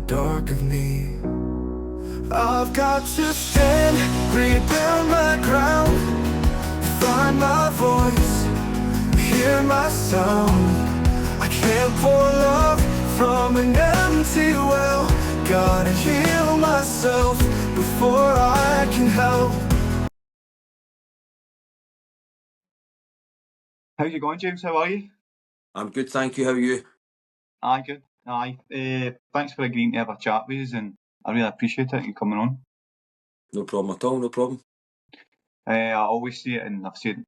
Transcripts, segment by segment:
dark of me. I've got to stand, rebuild my ground, find my voice, hear my sound. I can't pour love from an empty well. Gotta heal myself before I can help. How's it going, James? How are you? I'm good, thank you. How are you? Aye, good. Aye. Thanks for agreeing to have a chat with us, and I really appreciate it, you coming on. No problem at all, no problem. I always say it, and I've said it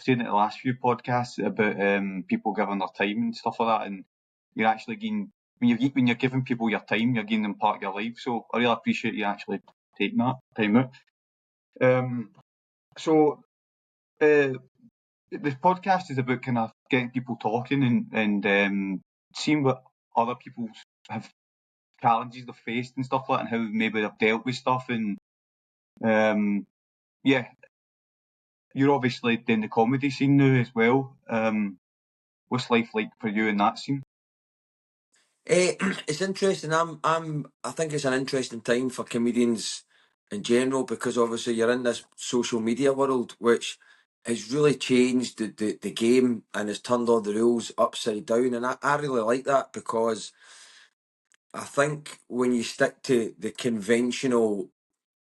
in the last few podcasts about people giving their time and stuff like that, and you're actually getting, when you're giving people your time, you're giving them part of your life, so I really appreciate you actually taking that time out. The podcast is about kind of getting people talking and seeing what other people have challenges they've faced and stuff like that, and how maybe they've dealt with stuff. And yeah, you're obviously in the comedy scene now as well. What's life like for you in that scene? It's interesting. I think it's an interesting time for comedians in general because obviously you're in this social media world, which has really changed the game and has turned all the rules upside down. And I really like that because I think when you stick to the conventional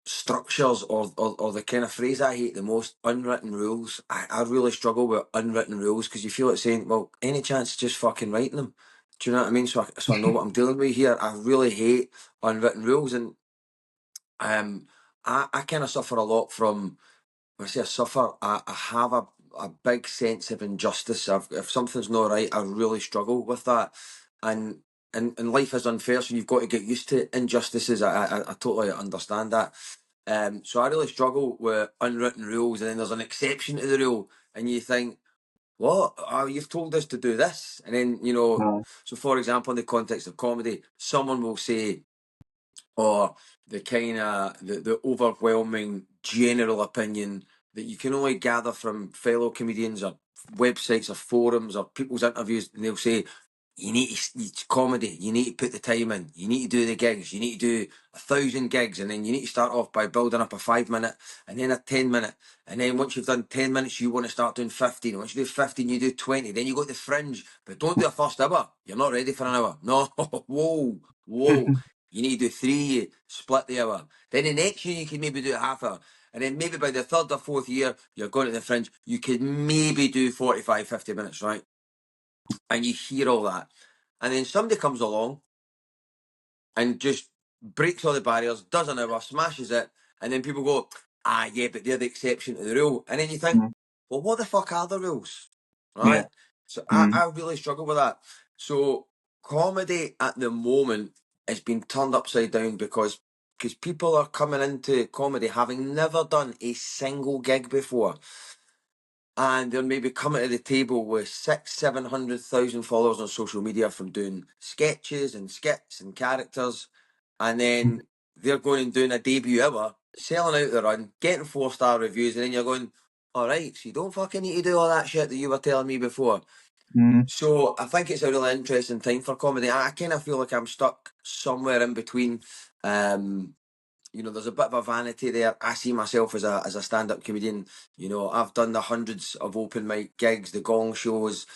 structures or the kind of phrase I hate the most, unwritten rules. I really struggle with unwritten rules because you feel like saying, well, any chance just fucking writing them. Do you know what I mean? So I know what I'm dealing with here. I really hate unwritten rules, and I kind of suffer a lot from. When I say I suffer, I have a big sense of injustice. If something's not right, I really struggle with that, and and life is unfair, so you've got to get used to injustices. I totally understand that. So I really struggle with unwritten rules, and then there's an exception to the rule, and you think, what? Oh, you've told us to do this. And then, so for example, in the context of comedy, someone will say, or the overwhelming general opinion that you can only gather from fellow comedians or websites or forums or people's interviews, and they'll say, you need it's comedy. You need to put the time in. You need to do the gigs. You need to do 1,000 gigs, and then you need to start off by building up a 5 minute, and then a 10 minute, and then once you've done 10 minutes, you want to start doing 15. Once you do 15, you do 20. Then you go to the fringe, but don't do a first hour. You're not ready for an hour. No, whoa. You need to do 3, split the hour. Then the next year you can maybe do a half hour. And then maybe by the 3rd or 4th year, you're going to the fringe, you could maybe do 45, 50 minutes, right? And you hear all that. And then somebody comes along and just breaks all the barriers, does an hour, smashes it, and then people go, yeah, but they're the exception to the rule. And then you think, well, what the fuck are the rules? Right? Yeah. So I really struggle with that. So comedy at the moment has been turned upside down because people are coming into comedy having never done a single gig before. And they're maybe coming to the table with 700,000 followers on social media from doing sketches and skits and characters. And then they're going and doing a debut hour, selling out the run, getting 4-star reviews. And then you're going, all right, so you don't fucking need to do all that shit that you were telling me before. So I think it's a really interesting time for comedy. I kind of feel like I'm stuck somewhere in between. There's a bit of a vanity there. I see myself as a stand-up comedian. I've done the hundreds of open mic gigs, the gong shows,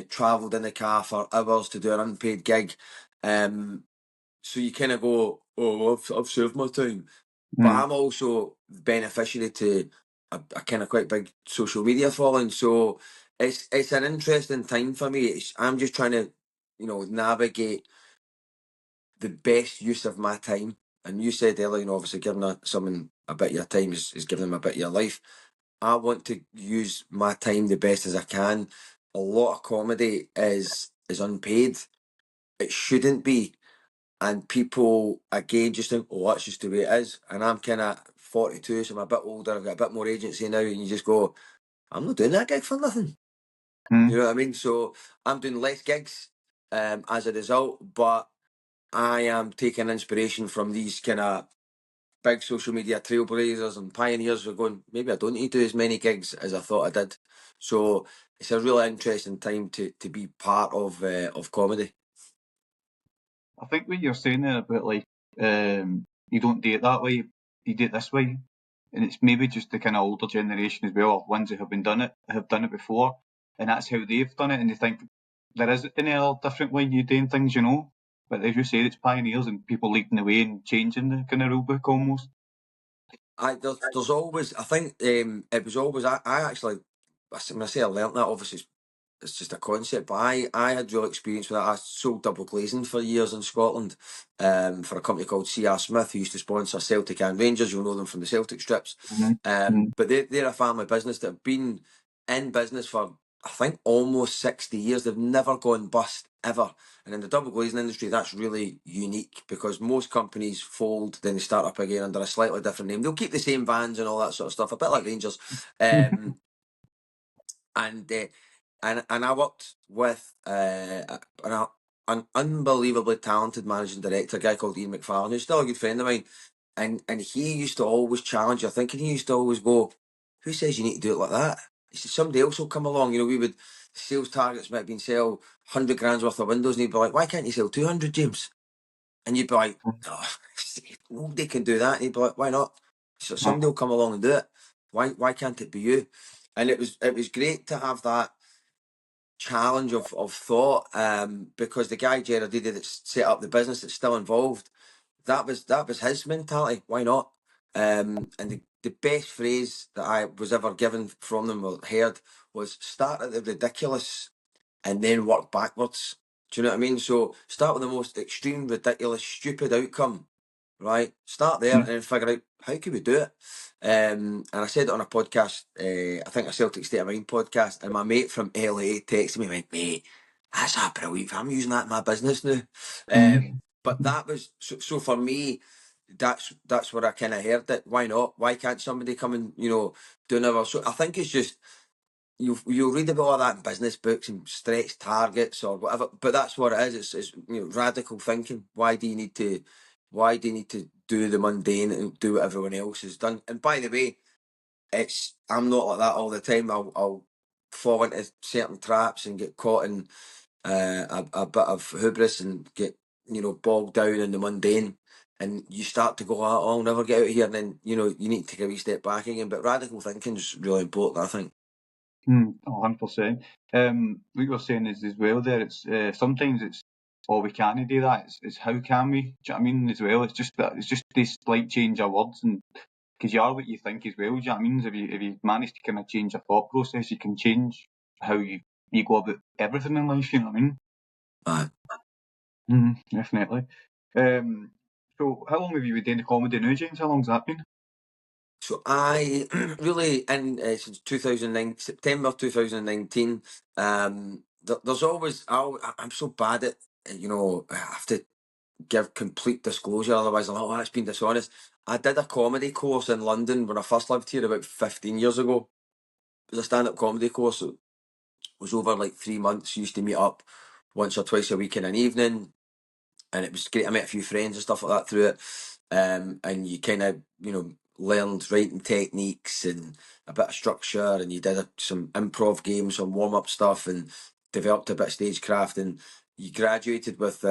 travelled in the car for hours to do an unpaid gig. So you kind of go, oh, I've served my time. But I'm also beneficiary to a kind of quite big social media following. So it's an interesting time for me. I'm just trying to, navigate the best use of my time. And you said earlier, obviously giving someone a bit of your time is giving them a bit of your life. I want to use my time the best as I can. A lot of comedy is unpaid. It shouldn't be. And people, again, just think, oh, that's just the way it is. And I'm kind of 42, so I'm a bit older. I've got a bit more agency now. And you just go, I'm not doing that gig for nothing. You know what I mean? So I'm doing less gigs as a result. But I am taking inspiration from these kind of big social media trailblazers and pioneers who are going, maybe I don't need to do as many gigs as I thought I did. So it's a really interesting time to be part of comedy. I think what you're saying there about like you don't do it that way, you do it this way, and it's maybe just the kind of older generation as well, or ones that have done it before, and that's how they've done it, and they think there isn't any other different way you're doing things, you know. But as you say, it's pioneers and people leading the way and changing the kind of rule book almost. There's always, I think it was always, I actually, when I say I learnt that, obviously it's just a concept, but I had real experience with that. I sold double glazing for years in Scotland for a company called C.R. Smith, who used to sponsor Celtic and Rangers. You'll know them from the Celtic strips. But they're a family business that have been in business for, I think, almost 60 years. They've never gone bust, ever. And in the double glazing industry, that's really unique because most companies fold, then they start up again under a slightly different name. They'll keep the same vans and all that sort of stuff, a bit like Rangers. And I worked with an unbelievably talented managing director, a guy called Ian McFarlane, who's still a good friend of mine. And he used to always challenge your thinking. He used to always go, "Who says you need to do it like that?" He said, "Somebody else will come along." You know, we would, sales targets might have been sell 100 grand's worth of windows, and he'd be like, "Why can't you sell 200, James?" And you'd be like, "Oh, nobody can do that." And he'd be like, "Why not?" So somebody will come along and do it. Why can't it be you? And it was great to have that challenge of thought, because the guy Gerard Didi that set up the business that's still involved, that was his mentality. Why not? And the best phrase that I was ever given from them or heard was start at the ridiculous and then work backwards. Do you know what I mean? So start with the most extreme, ridiculous, stupid outcome, right? Start there and then figure out how can we do it. And I said it on a podcast, I think a Celtic State of Mind podcast, and my mate from LA texted me and went, "Mate, that's a brilliant. I'm using that in my business now." But that was so for me. That's where I kind of heard it. Why not? Why can't somebody come and do another? So I think it's just you'll read about all that in business books and stretch targets or whatever. But that's what it is. It's radical thinking. Why do you need to do the mundane and do what everyone else has done? And by the way, I'm not like that all the time. I'll fall into certain traps and get caught in a bit of hubris and get bogged down in the mundane, and you start to go, "Oh, I'll never get out of here," and then you need to take a wee step back again. But radical thinking is really important, I think. 100%. What you're saying is as well there, it's sometimes it's, "Oh, we can't do that." It's how can we? Do you know what I mean? As well, it's just this slight change of words, and because you are what you think as well. Do you know what I mean? If you manage to kind of change your thought process, you can change how you go about everything in life. You know what I mean? Definitely. So how long have you been doing the comedy now, James? How long's that been? So I really since 2009, September 2019. There's always I'm so bad at I have to give complete disclosure, otherwise I'm like, "Oh, that's been dishonest." I did a comedy course in London when I first lived here about 15 years ago. It was a stand-up comedy course. It was over like 3 months. Used to meet up once or twice a week in an evening, and it was great. I met a few friends and stuff like that through it. And you kind of, learned writing techniques and a bit of structure, and you did some improv games, some warm-up stuff, and developed a bit of stagecraft, and you graduated with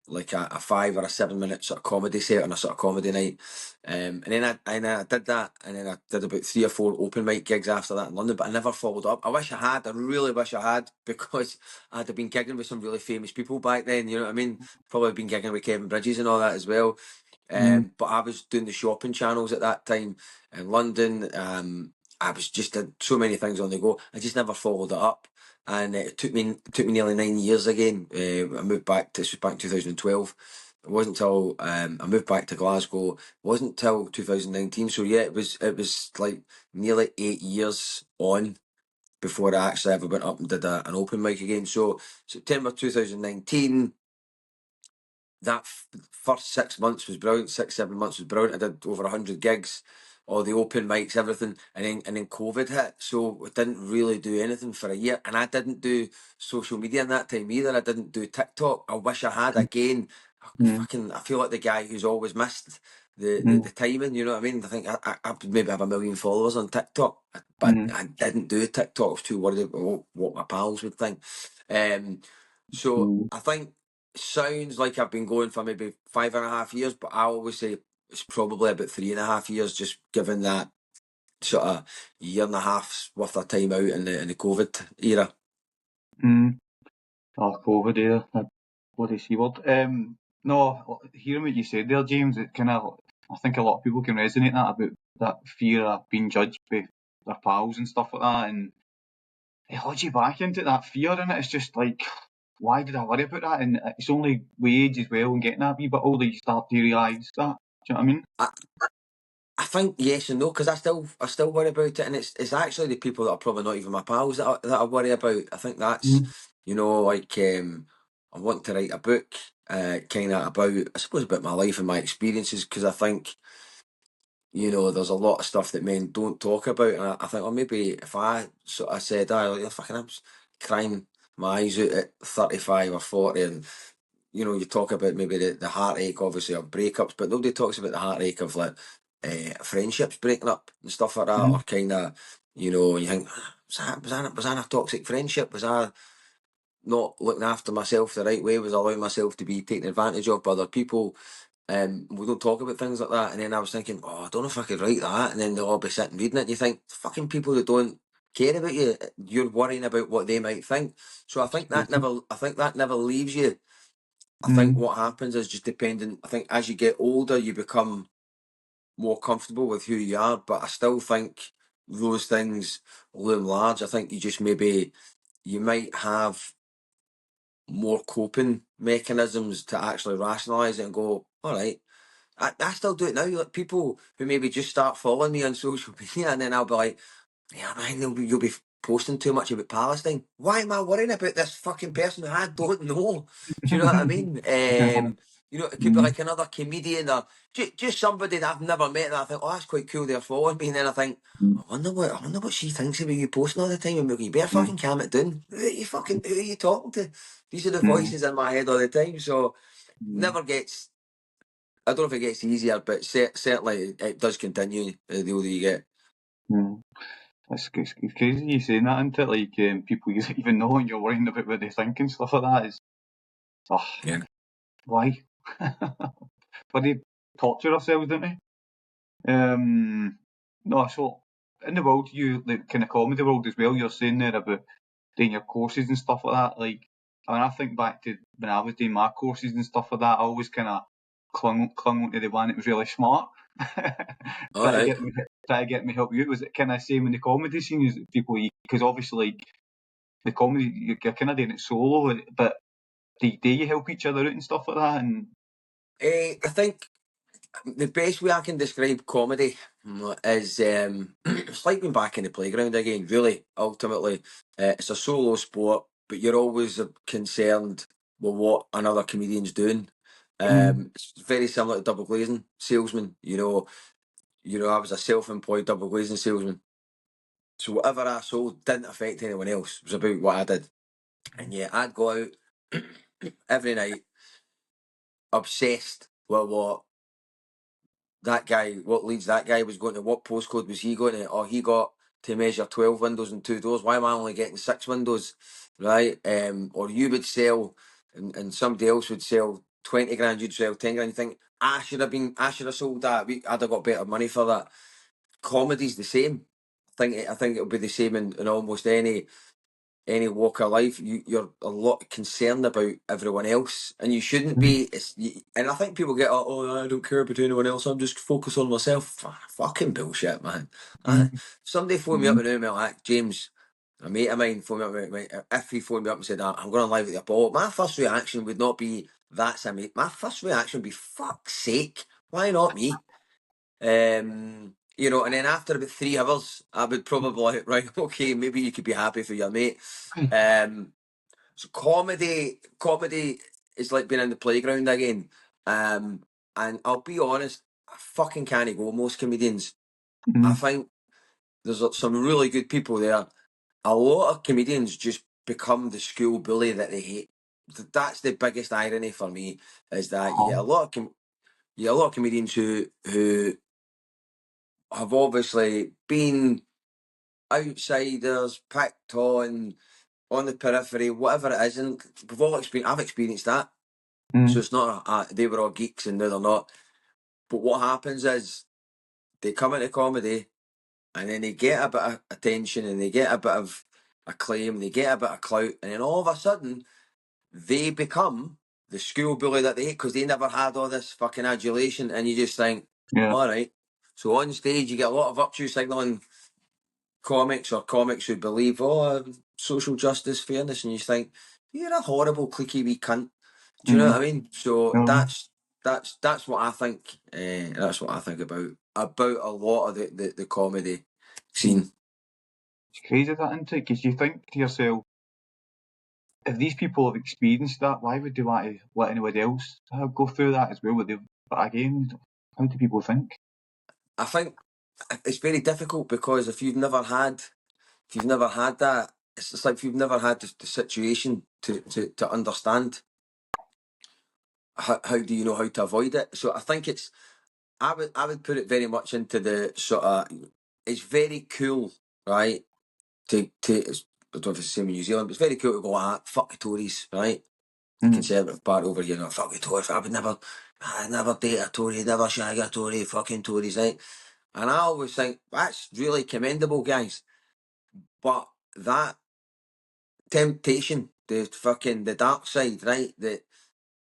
like a 5 or a 7 minute sort of comedy set on a sort of comedy night. And then I did that, and then I did about 3 or 4 open mic gigs after that in London, but I never followed up. I wish I had. I really wish I had, because I'd have been gigging with some really famous people back then. You know what I mean? Probably been gigging with Kevin Bridges and all that as well. But I was doing the shopping channels at that time in London. I was just did so many things on the go. I just never followed it up, and it took me nearly 9 years again. I moved back. This was back in 2012. It wasn't till I moved back to Glasgow. It wasn't till 2019. So yeah, it was like nearly 8 years on before I actually ever went up and did an open mic again. So September 2019. That first 6 months was brilliant. 6, 7 months was brilliant. I did over 100 gigs, all the open mics, everything, and then COVID hit, so I didn't really do anything for a year, and I didn't do social media in that time either. I didn't do TikTok. I wish I had again. I feel like the guy who's always missed the timing. You know what I mean? I think I would maybe have 1 million followers on TikTok, but I didn't do TikTok. I was too worried about what my pals would think. So I think sounds like I've been going for maybe 5.5 years, but I always say it's probably about 3.5 years, just given that sort of year and a half's worth of time out in the COVID era. Oh, COVID era, that bloody C word. No, hearing what you said there, James, it kind of, I think a lot of people can resonate that about that fear of being judged by their pals and stuff like that, and it holds you back into that fear, and it's just like, why did I worry about that? And it's only with age as well and getting that wee bit older you start to realise that. Do you know what I mean? I think yes and no, because I still worry about it, and it's actually the people that are probably not even my pals that I worry about. I think that's, like, I'm wanting to write a book, kind of about, I suppose, about my life and my experiences, because I think, there's a lot of stuff that men don't talk about, and I think, well, maybe if I sort of said, like, fucking, I'm just crying my eyes out at 35 or 40, and you talk about maybe the heartache, obviously, of breakups, but nobody talks about the heartache of, like, friendships breaking up and stuff like that, or kind of, you think, was that a toxic friendship? Was I not looking after myself the right way? Was I allowing myself to be taken advantage of by other people? We don't talk about things like that. And then I was thinking, I don't know if I could write that. And then they'll all be sitting reading it, and you think, fucking people that don't care about you, you're worrying about what they might think. So I think that never leaves you. I think what happens is just dependent. I think as you get older, you become more comfortable with who you are, but I still think those things loom large. I think you might have more coping mechanisms to actually rationalise it and go, all right. I still do it now. Like, people who maybe just start following me on social media, and then I'll be like, yeah, man, you'll be posting too much about Palestine. Why am I worrying about this fucking person who I don't know? Do you know what I mean? It could be like another comedian, or just somebody that I've never met, that I think, that's quite cool, they're following me, and then I think, I wonder what she thinks about you posting all the time. And you better fucking calm it down. Who are you talking to? These are the voices in my head all the time. So never gets. I don't know if it gets easier, but certainly it does continue the older you get. It's crazy you saying that, isn't it? Like, people you don't even know and you're worrying about what they think and stuff like that. Yeah. Why? But they torture ourselves, don't they? No, so in the world, the kind of comedy world as well, you're saying there about doing your courses and stuff like that. Like, I think back to when I was doing my courses and stuff like that, I always kind of clung onto the one that was really smart. All try to right. get me try to get me help you out. Was it kind of same in the comedy scene? Is it people, because obviously, like, the comedy, you're kind of doing it solo, but do you help each other out and stuff like that? And I think the best way I can describe comedy is it's like being back in the playground again. Really, ultimately, it's a solo sport, but you're always concerned with what another comedian's doing. It's very similar to double glazing salesman. I was a self-employed double glazing salesman, so whatever I sold didn't affect anyone else. It was about what I did, and yeah, I'd go out every night obsessed with what leads that guy was going to, what postcode was he going to? Oh, he got to measure 12 windows and 2 doors. Why am I only getting 6 windows? Right? Or you would sell, and somebody else would sell 20 grand, you'd sell 10 grand. You think, I should have sold that. I'd have got better money for that. Comedy's the same. I think it'll be the same in almost any walk of life. You're a lot concerned about everyone else, and you shouldn't be. And I think people get, I don't care about anyone else. I'm just focused on myself. Fucking bullshit, man. Somebody phoned me up and me like, James, a mate of mine phoned me up. If he phoned me up and said, I'm going to live with your ball, my first reaction would not be, that's a mate. My first reaction would be, fuck's sake, why not me? And then after about 3 hours, I would probably like, right, okay, maybe you could be happy for your mate. So comedy is like being in the playground again. And I'll be honest, I fucking can't go most comedians. I think there's some really good people there. A lot of comedians just become the school bully that they hate. That's the biggest irony for me, is that you get a lot of comedians who have obviously been outsiders, picked on the periphery, whatever it is, and I've experienced that. So it's not they were all geeks and now they're not. But what happens is they come into comedy and then they get a bit of attention and they get a bit of acclaim, they get a bit of clout, and then all of a sudden they become the school bully that they hate because they never had all this fucking adulation, and you just think, Yeah. all right. So on stage, you get a lot of virtue signaling comics or comics who believe, social justice, fairness, and you think, you're a horrible, cliquey wee cunt. Do you know what I mean? So that's what I think. That's what I think about a lot of the comedy scene. It's crazy that, isn't it? Because you think to yourself, if these people have experienced that, why would they want to let anybody else go through that as well? But again, how do people think? I think it's very difficult because if you've never had that, it's just like if you've never had the situation to understand. How do you know how to avoid it? So I think I would put it very much into the sort of, it's very cool, right? It's, I don't know if it's the same in New Zealand, but it's very cool to go, fuck the Tories, right? The Conservative Party over here, fuck the Tories. I'd never date a Tory, never shag a Tory, fucking Tories, right? And I always think that's really commendable, guys. But that temptation, the dark side, right?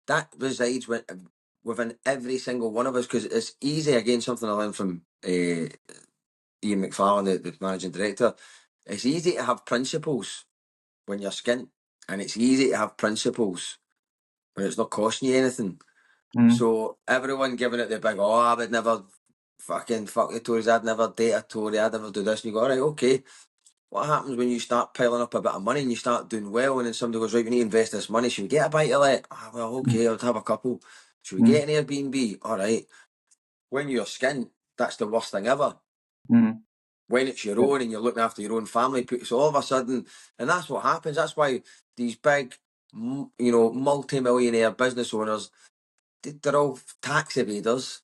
That resides within every single one of us, because it's easy. Again, something I learned from Ian McFarlane, the managing director. It's easy to have principles when you're skint, and it's easy to have principles when it's not costing you anything. So everyone giving it the big, I would never fucking fuck the Tories, I'd never date a Tory, I'd never do this, and you go, all right, okay. What happens when you start piling up a bit of money and you start doing well, and then somebody goes, right, we need to invest this money, should we get a bite of it? Well, okay, I'll have a couple. Should we get an Airbnb? All right. When you're skint, that's the worst thing ever. When it's your own and you're looking after your own family, so all of a sudden, and that's what happens. That's why these big, multi-millionaire business owners, they're all tax evaders.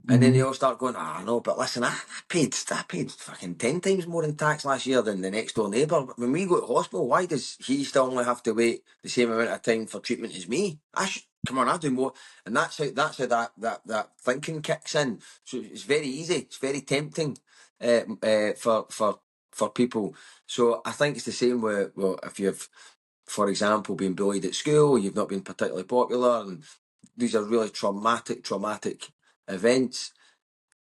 And then they all start going, no, but listen, I paid fucking 10 times more in tax last year than the next door neighbour. When we go to hospital, why does he still only have to wait the same amount of time for treatment as me? Come on, I do more. And that's how that thinking kicks in. So it's very easy. It's very tempting for people. So I think it's the same with, if you've, for example, been bullied at school, you've not been particularly popular, and these are really traumatic events.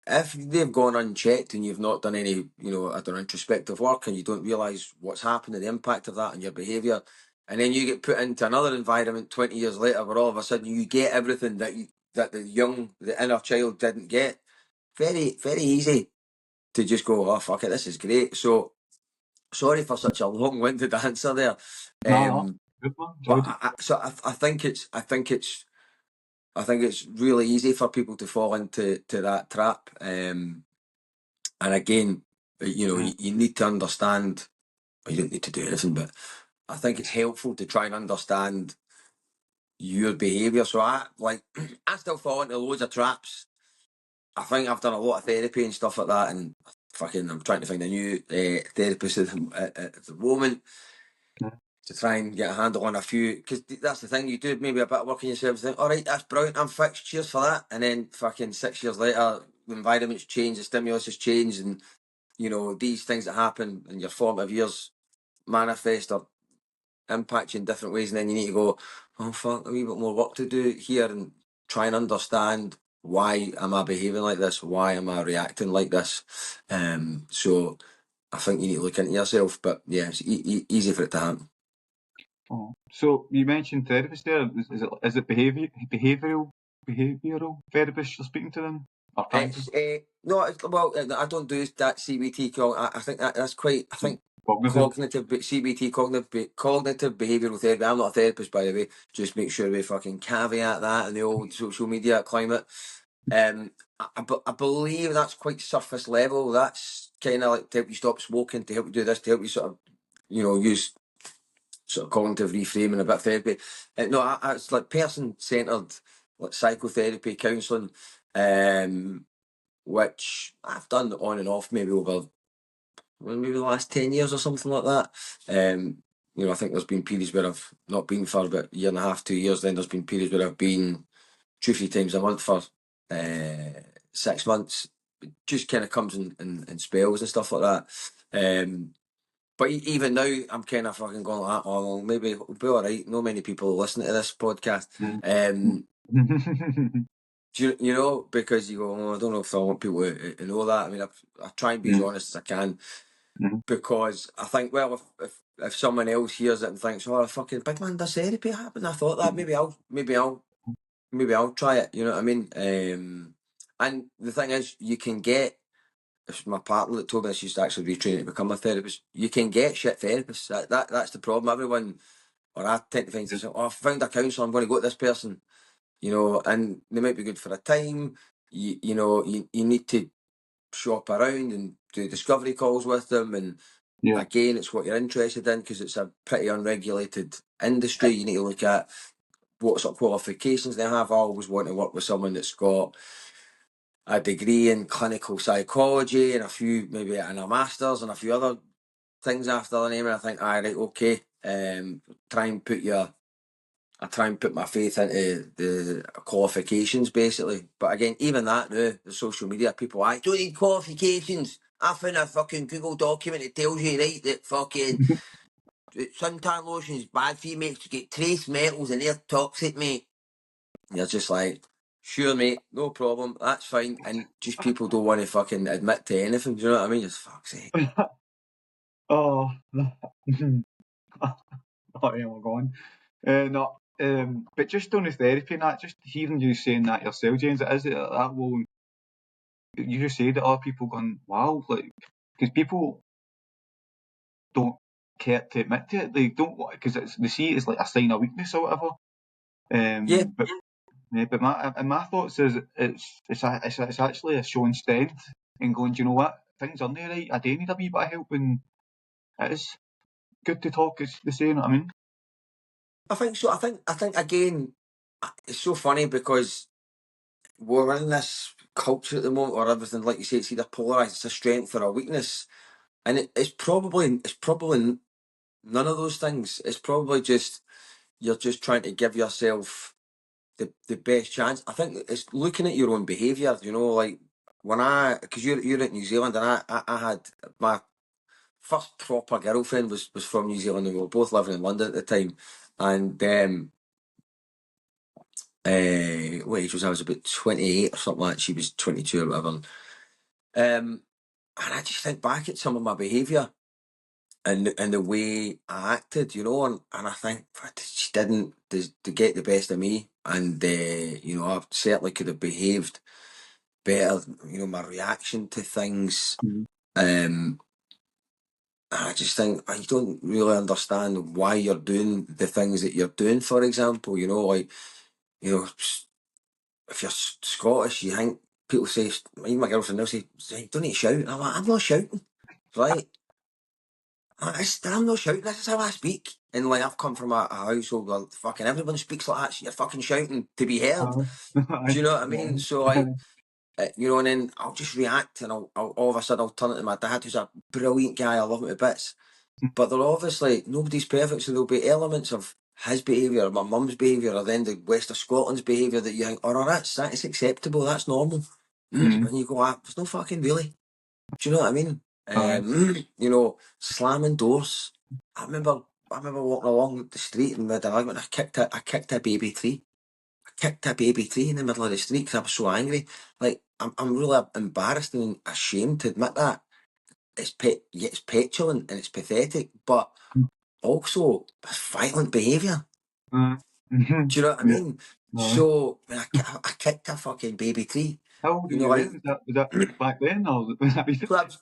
If they've gone unchecked and you've not done any, introspective work, and you don't realise what's happening, the impact of that on your behaviour, and then you get put into another environment 20 years later where all of a sudden you get everything that the inner child didn't get, very, very easy to just go, oh, fuck it, this is great. So, sorry for such a long-winded answer there. Good one. I think it's really easy for people to fall into that trap. And again, you need to understand. You don't need to do anything, but I think it's helpful to try and understand your behaviour. So I still fall into loads of traps. I think I've done a lot of therapy and stuff like that, and I'm trying to find a new therapist at the moment. To try and get a handle on a few, because that's the thing, you do maybe a bit of work on yourself, think, all right, that's brilliant, I'm fixed, cheers for that, and then fucking 6 years later, the environment's changed, the stimulus has changed, and these things that happen in your formative years manifest or impact you in different ways, and then you need to go, oh fuck, a wee bit more work to do here, and try and understand, why am I behaving like this, why am I reacting like this. So I think you need to look into yourself, but yeah, it's easy for it to happen. So you mentioned therapists there. Is it behavioural therapists you're speaking to them? Or trying to? No, I don't do that CBT. I think that's quite. I think Cognitive. CBT, cognitive behavioural therapy. I'm not a therapist, by the way. Just make sure we fucking caveat that in the old social media climate. I believe that's quite surface level. That's kind of like to help you stop smoking, to help you do this, to help you sort of, use sort of cognitive reframing, a bit of therapy. No, it's like person-centred, like psychotherapy, counselling, which I've done on and off maybe over maybe the last 10 years or something like that. you know, I think there's been periods where I've not been for about a year and a half, 2 years. Then there's been periods where I've been 2-3 times a month for 6 months. It just kind of comes in spells and stuff like that. But even now, I'm kind of fucking going like, oh, well, maybe it'll be all right. Not many people listen to this podcast. You know, because you go, oh, I don't know if I want people to know that. I mean, I try and be as honest as I can, because I think, well, if someone else hears it and thinks, oh, fucking big man does therapy happen, I thought that maybe I'll try it. You know what I mean? And the thing is, you can get. It's my partner that told me she's actually retraining to become a therapist. You can get shit therapists. That's the problem. Everyone, or I tend to think, oh, I found a counsellor, I'm going to go to this person. You know, and they might be good for a time. You know, you need to shop around and do discovery calls with them, and again, it's what you're interested in, because it's a pretty unregulated industry. You need to look at what sort of qualifications they have. I always want to work with someone that's got a degree in clinical psychology and and a master's and a few other things after the name. And I think, all right, okay, I try and put my faith into the qualifications, basically. But again, even that now, the social media people, I don't need qualifications. I found a fucking Google document that tells you, right, that fucking suntan lotion is bad for you, mate, to get trace metals and they're toxic, mate. You're just like, sure, mate, no problem, that's fine. And just people don't want to fucking admit to anything, do you know what I mean? Just fuck's sake. Oh, oh yeah, we're gone. No, but just on the therapy and that, just hearing you saying that yourself, James, it is that will. You just said that other people going, wow, like, because people don't care to admit to it. They don't, because they see it as like a sign of weakness or whatever. Yeah. But my thoughts is it's actually a showing strength and going, do you know what, things aren't right. I do need a wee bit of help, and it is good to talk. As they say, you know what I mean? I think so. I think again, it's so funny because we're in this culture at the moment where everything, like you say, it's either polarized, it's a strength or a weakness, and it's probably none of those things. It's probably just you're just trying to give yourself the best chance. I think it's looking at your own behaviour. You know, like because you're in New Zealand, and I had my first proper girlfriend was from New Zealand, and we were both living in London at the time, and what age was I? Was about 28 or something like that. She was 22 or whatever. And I just think back at some of my behaviour and the way I acted, you know, and I think she didn't to get the best of me, and you know, I certainly could have behaved better. You know, my reaction to things. I just think you don't really understand why you're doing the things that you're doing. For example, you know, like, you know, if you're Scottish, you think people say, even my girlfriend, they'll say, don't need to shout. And I'm like, I'm not shouting, right? I'm not shouting, this is how I speak. And like, I've come from a household where fucking everyone speaks like that, so you're fucking shouting to be heard. Do you know what I mean? So like, you know, and then I'll just react, and I'll all of a sudden I'll turn it to my dad, who's a brilliant guy, I love him to bits. But they're obviously, nobody's perfect, so there'll be elements of his behaviour, my mum's behaviour, or then the West of Scotland's behaviour that you think, oh, that's acceptable, that's normal. And you go, there's no fucking really. Do you know what I mean? You know, slamming doors. I remember walking along the street in my dad, and I kicked a baby tree. I kicked a baby tree in the middle of the street because I was so angry. Like, I'm really embarrassed and ashamed to admit that. It's petulant and it's pathetic, but also it's violent behaviour. Do you know what I mean? So I kicked a fucking baby tree. How old were you then? Was that back then, or was that recent? So I was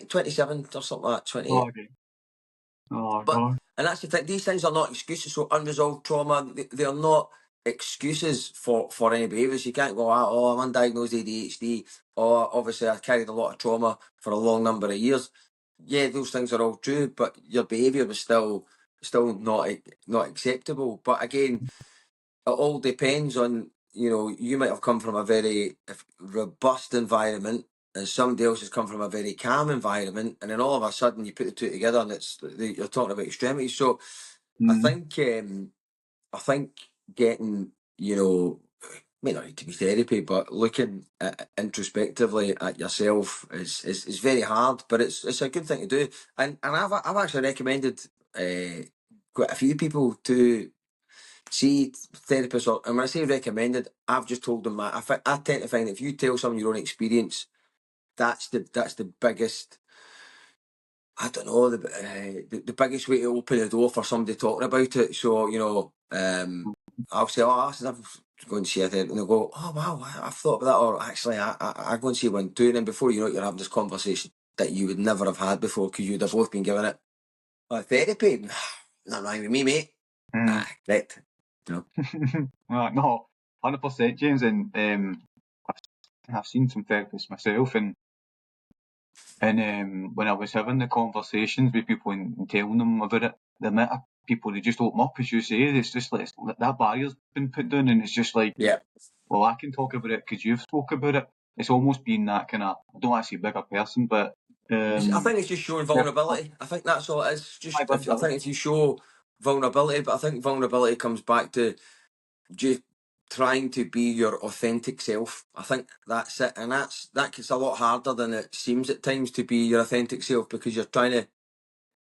27 or something like that, 28. Oh, okay. Oh, But God. and that's the thing. These things are not excuses. So unresolved trauma, they are not excuses for any behaviours. You can't go, oh, I'm undiagnosed ADHD, or obviously I carried a lot of trauma for a long number of years. Yeah, those things are all true, but your behaviour was still not acceptable. But again, it all depends on, you know, you might have come from a very robust environment, and somebody else has come from a very calm environment, and then all of a sudden you put the two together, and you're talking about extremities. So I think getting, may not need to be therapy, but looking introspectively at yourself is very hard, but it's a good thing to do. And I've actually recommended quite a few people to see therapists. And when I say recommended, I've just told them that I tend to find that if you tell someone your own experience, that's the biggest. I don't know, the biggest way to open the door for somebody talking about it. So, I'll say, oh, I said, I'm going to see a therapist, and they'll go, oh, wow, I've thought about that, or actually, I go and see one too, and then before you know it, you're having this conversation that you would never have had before, because you'd have both been given it. Therapy? Not right with me, mate. Correct. No, 100%, James, and I've seen some therapists myself, and when I was having the conversations with people and telling them about it, the amount of people, they just open up, as you say, it's just like that barrier's been put down, and it's just like, yeah, well, I can talk about it because you've spoke about it. It's almost been that kind of, I don't want to say bigger person, but I think it's just showing vulnerability. I think that's all it is. I think if you show vulnerability, but I think vulnerability comes back to just trying to be your authentic self. I think that's it, and that gets a lot harder than it seems at times to be your authentic self, because you're trying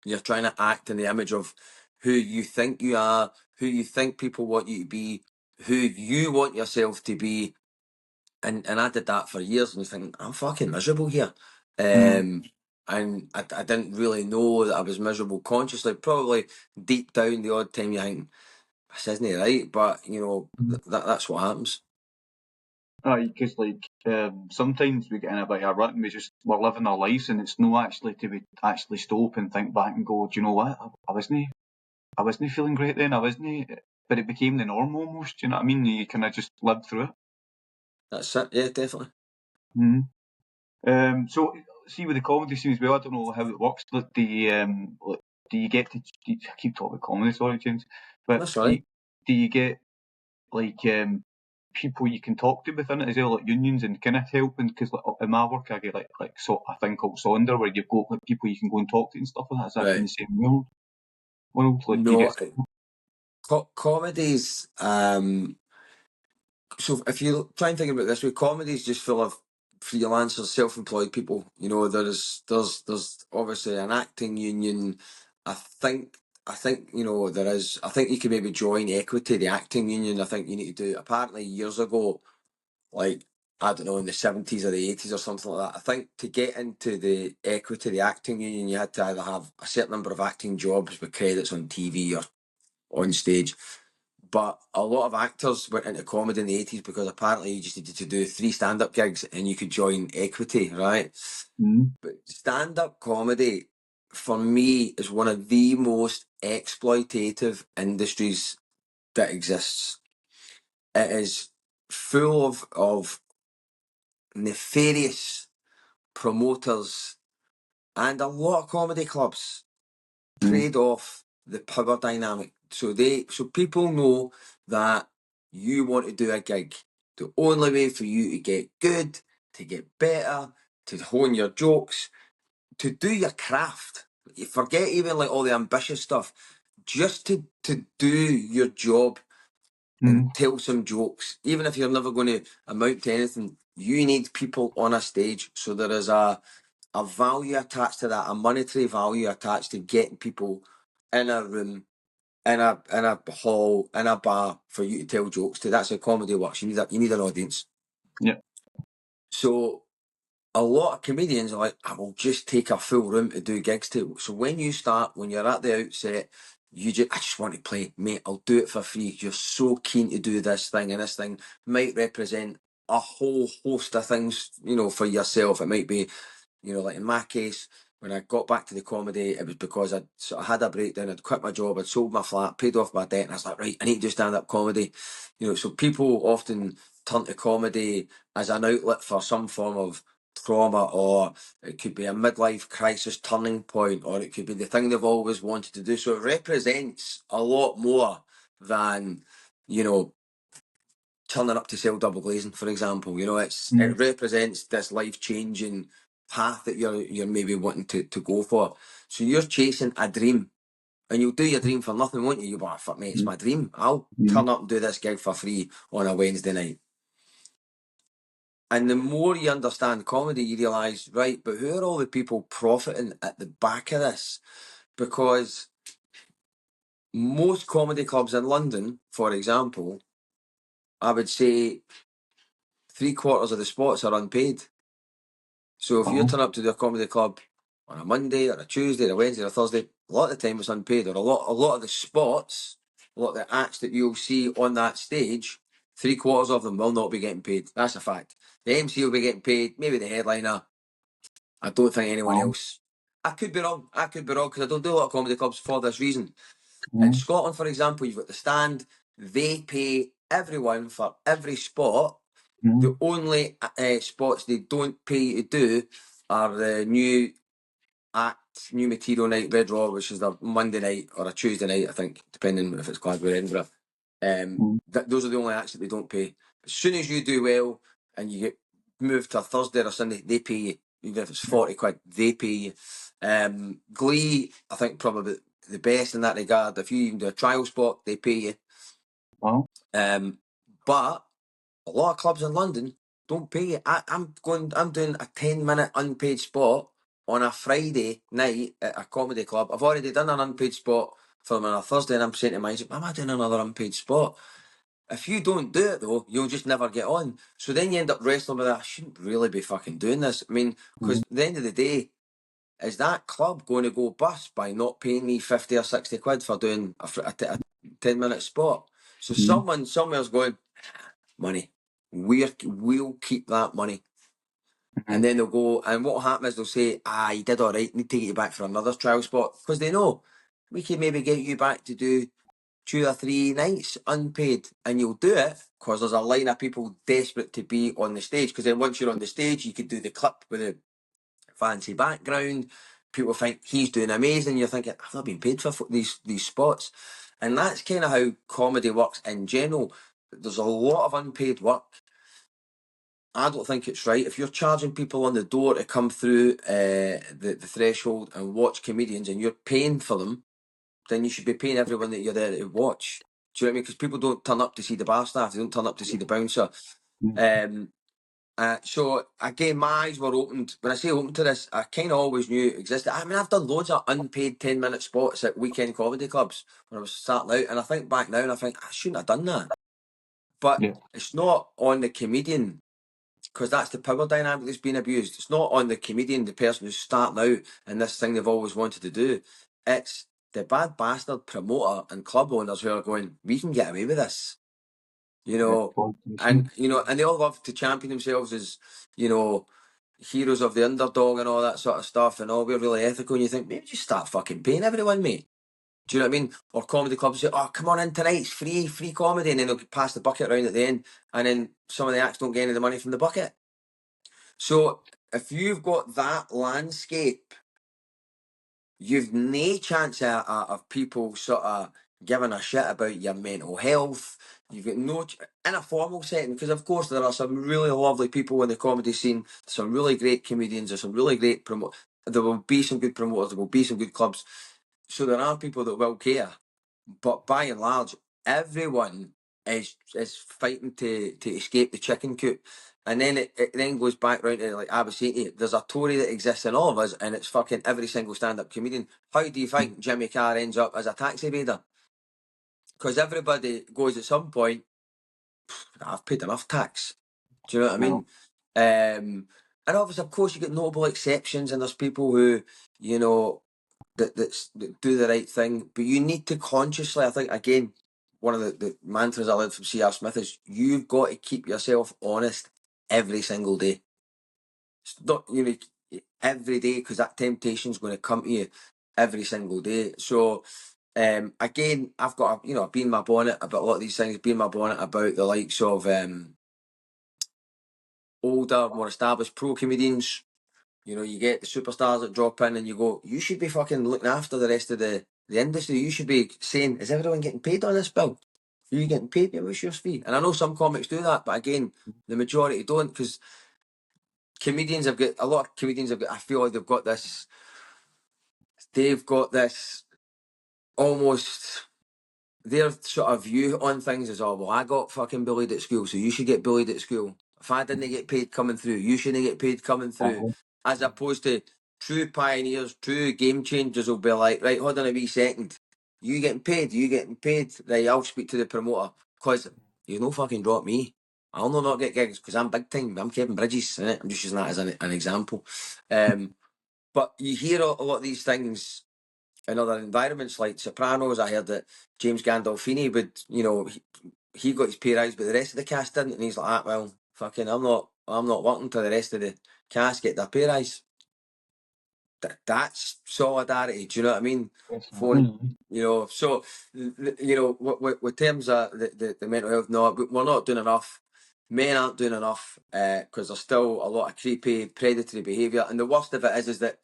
to act in the image of who you think you are, who you think people want you to be, who you want yourself to be, and I did that for years, and was thinking, I'm fucking miserable here. And I didn't really know that I was miserable consciously. Probably deep down, the odd time you think, this isn't right, but that's what happens. Because sometimes we get in a bit of a rut, and we're living our lives, and it's no actually to be actually stop and think back and go, do you know what? I wasn't feeling great then. I wasn't, but it became the norm almost. Do you know what I mean? You kind of just lived through it. That's it. Yeah, definitely. So see with the comedy scene as well, I don't know how it works. But do you get to? I keep talking about comedy, sorry, James. But that's right. Do you get like people you can talk to within it as well, like unions and kind of helping? Because in my work, I get like a thing called Sonder, where you've got like people you can go and talk to and stuff like that. Is that Right. in the same world? Like, do you No, get? comedies. So if you try and think about it this way, comedy is just full of freelancers, self-employed people. There's obviously an acting union. I think there is. I think you can maybe join Equity, the acting union. I think you need to do. Apparently, years ago, like I don't know, in the 70s or the 80s or something like that. I think to get into the Equity, the acting union, you had to either have a certain number of acting jobs with credits on TV or on stage. But a lot of actors went into comedy in the 80s because apparently you just needed to do 3 stand-up gigs and you could join Equity, right? But stand-up comedy, for me, is one of the most exploitative industries that exists. It is full of nefarious promoters, and a lot of comedy clubs trade off the power dynamic. So people know that you want to do a gig. The only way for you to get good, to get better, to hone your jokes, to do your craft. You forget even like all the ambitious stuff. Just to do your job and tell some jokes, even if you're never going to amount to anything, you need people on a stage. So there is a value attached to that, a monetary value attached to getting people in a room, in a hall, in a bar for you to tell jokes to. That's how comedy works. You need an audience. Yeah. So a lot of comedians are like, I will just take a full room to do gigs to. So when you're at the outset, I just want to play, mate, I'll do it for free. You're so keen to do this thing, and this thing might represent a whole host of things, for yourself. It might be, like in my case, when I got back to the comedy, it was because I'd sort of had a breakdown, I'd quit my job, I'd sold my flat, paid off my debt, and I was like, right, I need to do stand-up comedy. So people often turn to comedy as an outlet for some form of trauma, or it could be a midlife crisis turning point, or it could be the thing they've always wanted to do. So it represents a lot more than, turning up to sell double glazing, for example. You know, it represents this life-changing path that you're maybe wanting to go for. So you're chasing a dream, and you'll do your dream for nothing, won't you? You'll be like, fuck me, it's my dream. I'll turn up and do this gig for free on a Wednesday night. And the more you understand comedy, you realise, right, but who are all the people profiting at the back of this? Because most comedy clubs in London, for example, I would say 3/4 of the spots are unpaid. So if you turn up to the comedy club on a Monday or a Tuesday or a Wednesday or a Thursday, a lot of the time it's unpaid, or a lot of the spots, a lot of the acts that you'll see on that stage, 3/4 of them will not be getting paid. That's a fact. The MC will be getting paid, maybe the headliner. I don't think anyone else. I could be wrong because I don't do a lot of comedy clubs for this reason. In Scotland, for example, you've got the Stand. They pay everyone for every spot. The only spots they don't pay you to do are the new act, new material night, Red Raw, which is a Monday night or a Tuesday night, I think, depending if it's Glasgow or Edinburgh. Those are the only acts that they don't pay. As soon as you do well and you get moved to a Thursday or a Sunday, they pay you. Even if it's 40 quid, they pay you. Glee, I think, probably the best in that regard. If you even do a trial spot, they pay you. Wow. But a lot of clubs in London don't pay you. I'm doing a 10-minute unpaid spot on a Friday night at a comedy club. I've already done an unpaid spot for them on a Thursday, and I'm saying to myself, am I doing another unpaid spot? If you don't do it though, you'll just never get on. So then you end up wrestling with that. I shouldn't really be fucking doing this. I mean, because at the end of the day, is that club going to go bust by not paying me 50 or 60 quid for doing a 10-minute spot? So someone somewhere's going, money. We'll keep that money. And then they'll go, and what will happen is they'll say, you did all right, need to get you back for another trial spot. Because they know we can maybe get you back to do 2 or 3 nights unpaid, and you'll do it because there's a line of people desperate to be on the stage. Because then once you're on the stage, you could do the clip with the fancy background. People think he's doing amazing. You're thinking, I've not been paid for these spots. And that's kind of how comedy works in general. There's a lot of unpaid work. I don't think it's right. If you're charging people on the door to come through the threshold and watch comedians, and you're paying for them, then you should be paying everyone that you're there to watch. Do you know what I mean? Because people don't turn up to see the bar staff. They don't turn up to see the bouncer. So again, my eyes were opened. When I say open to this, I kind of always knew it existed. I mean, I've done loads of unpaid 10-minute spots at weekend comedy clubs when I was starting out, and I think back now and I think I shouldn't have done that. But it's not on the comedian, because that's the power dynamic that's being abused. It's not on the comedian, the person who's starting out and this thing they've always wanted to do. It's the bad bastard promoter and club owners who are going, we can get away with this. You know, and they all love to champion themselves as, heroes of the underdog and all that sort of stuff, and we're really ethical. And you think, maybe just start fucking paying everyone, mate. Do you know what I mean? Or comedy clubs say, come on in tonight, it's free comedy, and then they'll pass the bucket around at the end, and then some of the acts don't get any of the money from the bucket. So if you've got that landscape, you've no chance of people sort of giving a shit about your mental health. You've got no in a formal setting, because of course there are some really lovely people in the comedy scene, some really great comedians, there's some really great promoters. There will be some good promoters, there will be some good clubs. So there are people that will care, but by and large, everyone is fighting to escape the chicken coop. And then it then goes back round to, like I was saying to you, there's a Tory that exists in all of us, and it's fucking every single stand-up comedian. How do you think Jimmy Carr ends up as a tax evader? Because everybody goes at some point, I've paid enough tax. Do you know what I mean? And obviously, of course, you get notable exceptions, and there's people who, that do the right thing. But you need to consciously, I think, again, one of the mantras I learned from C.R. Smith is, you've got to keep yourself honest every single day. It's not, every day, because that temptation is going to come to you every single day. So, again, I've got, been my bonnet about a lot of these things, been my bonnet about the likes of older, more established pro comedians. You get the superstars that drop in, and you go, you should be fucking looking after the rest of the industry. You should be saying, is everyone getting paid on this bill? You getting paid? Yeah, what's your fee? And I know some comics do that, but again, the majority don't, because comedians have got, a lot of comedians have got, I feel like they've got this almost, their sort of view on things is, oh, well, I got fucking bullied at school, so you should get bullied at school. If I didn't get paid coming through, you shouldn't get paid coming through. As opposed to true pioneers, true game changers will be like, right, hold on a wee second. You getting paid? You getting paid? Right, I'll speak to the promoter. Because you no fucking drop me. I'll not get gigs because I'm big time. I'm Kevin Bridges, innit? I'm just using that as an example. But you hear a lot of these things in other environments like Sopranos. I heard that James Gandolfini would, he got his pay rise, but the rest of the cast didn't, and he's like, well, fucking, I'm not working till the rest of the cast get their pay rise. That's solidarity. Do you know what I mean? So with terms of the mental health, no, we're not doing enough. Men aren't doing enough because there's still a lot of creepy, predatory behaviour, and the worst of it is that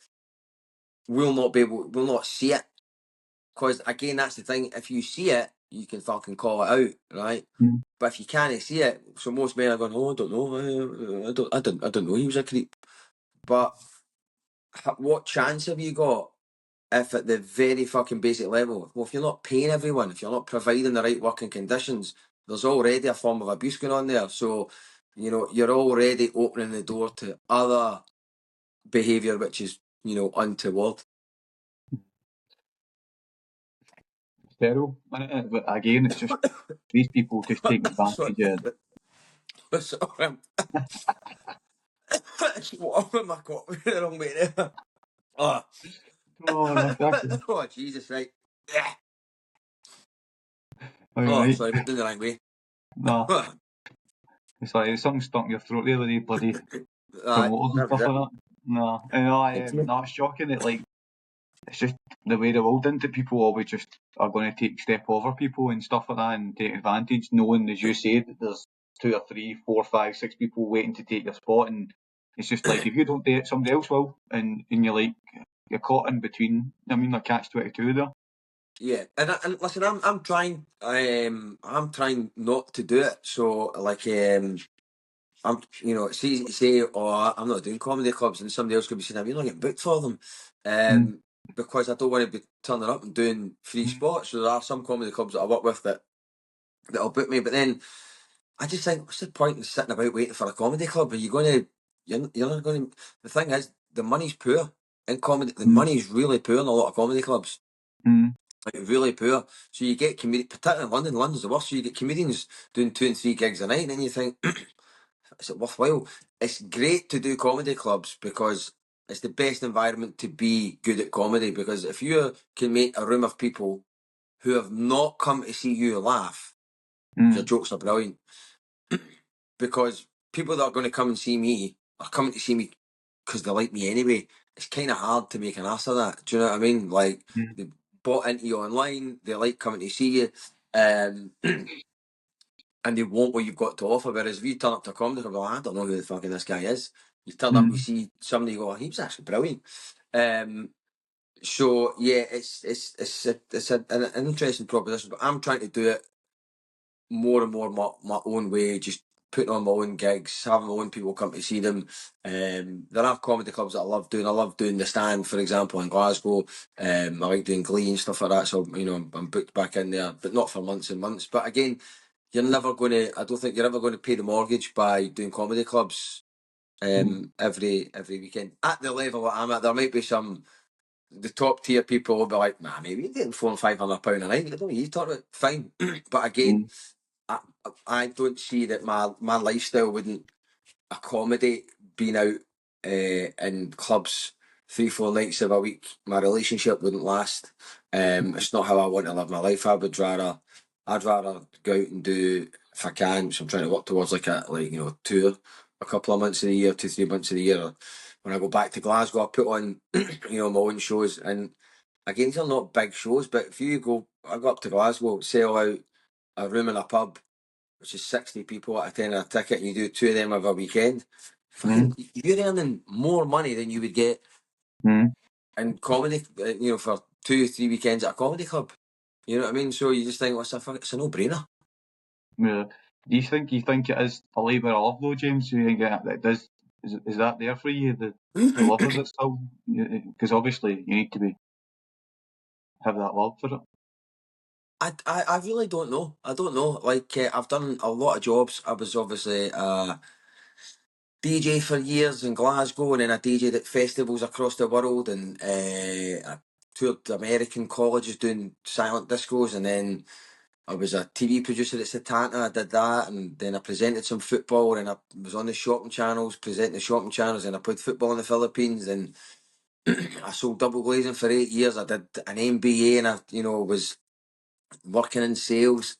we'll not see it. Because again, that's the thing. If you see it, you can fucking call it out, right? But if you can't see it, so most men are going, "Oh, I don't know. I don't know. He was a creep." But what chance have you got if at the very fucking basic level? Well, if you're not paying everyone, if you're not providing the right working conditions, there's already a form of abuse going on there. So, you're already opening the door to other behaviour which is, untoward. Terrible. But again, it's just these people just take Sorry. advantage of. Sorry. What am I got the wrong way there? Oh. Oh, no, Oh, Jesus, right. right. Sorry, but doing the right way. No, it's like something stuck in your throat there with the bloody promoters and stuff like that. No, no, it's shocking that it's just the way the world into people always just are going to take step over people and stuff like that and take advantage, knowing, as you said, that there's 2 or 3, 4, 5, 6 people waiting to take your spot, and it's just like if you don't do it, somebody else will, and you're caught in between. I mean, they're catch-22 there. Yeah, and listen, I'm trying not to do it. So I'm, it's easy to say, oh, I'm not doing comedy clubs, and somebody else could be saying, you're not getting booked for them, because I don't want to be turning up and doing free spots. So there are some comedy clubs that I work with that'll book me, but then I just think, what's the point in sitting about waiting for a comedy club? Are you you're not going to? The thing is, the money's poor in comedy. The money's really poor in a lot of comedy clubs. Like really poor. So you get particularly in London. London's the worst. So you get comedians doing 2 and 3 gigs a night, and then you think, is it worthwhile? It's great to do comedy clubs because it's the best environment to be good at comedy. Because if you can make a room of people who have not come to see you laugh, your jokes are brilliant. Because people that are going to come and see me are coming to see me because they like me anyway. It's kind of hard to make an ass of that. Do you know what I mean? Like, they bought into you online, they like coming to see you, and they want what you've got to offer. Whereas if you turn up to a comedy club, I don't know who the fucking this guy is. You turn up, you see somebody, you go, he was actually brilliant. So yeah, it's an interesting proposition, but I'm trying to do it more and more my own way, just putting on my own gigs, having my own people come to see them. There are comedy clubs that I love doing. I love doing The Stand, for example, in Glasgow. I like doing Glee and stuff like that. So, I'm booked back in there, but not for months and months. But again, I don't think you're ever going to pay the mortgage by doing comedy clubs every weekend. At the level that I'm at, there might be the top tier people will be like, nah, maybe you're getting £400-500 a night. I don't know what you talk about. Fine. But again, I don't see that my lifestyle wouldn't accommodate being out in clubs 3-4 nights of a week. My relationship wouldn't last. It's not how I want to live my life. I'd rather go out and do, if I can, which I'm trying to work towards, tour a couple of months of the year, 2-3 months of the year. When I go back to Glasgow, I put on my own shows, and again, they're not big shows, but if I go up to Glasgow, sell out a room in a pub, which is 60 people at a £10 ticket, and you do 2 of them every weekend, you're earning more money than you would get in comedy, for 2 or 3 weekends at a comedy club. You know what I mean? So you just think, it's a no-brainer. Yeah. Do you think it is a labour of love though, James? Do you think it does? Is that there for you? The love of it still? Because obviously you need to have that love for it. I really don't know. I don't know. Like, I've done a lot of jobs. I was obviously DJ for years in Glasgow, and then I DJed at festivals across the world, and I toured American colleges doing silent discos, and then I was a TV producer at Satanta. I did that, and then I presented some football, and I was on the shopping channels, presenting the shopping channels, and I played football in the Philippines, and I sold double glazing for 8 years. I did an MBA, and I, was working in sales.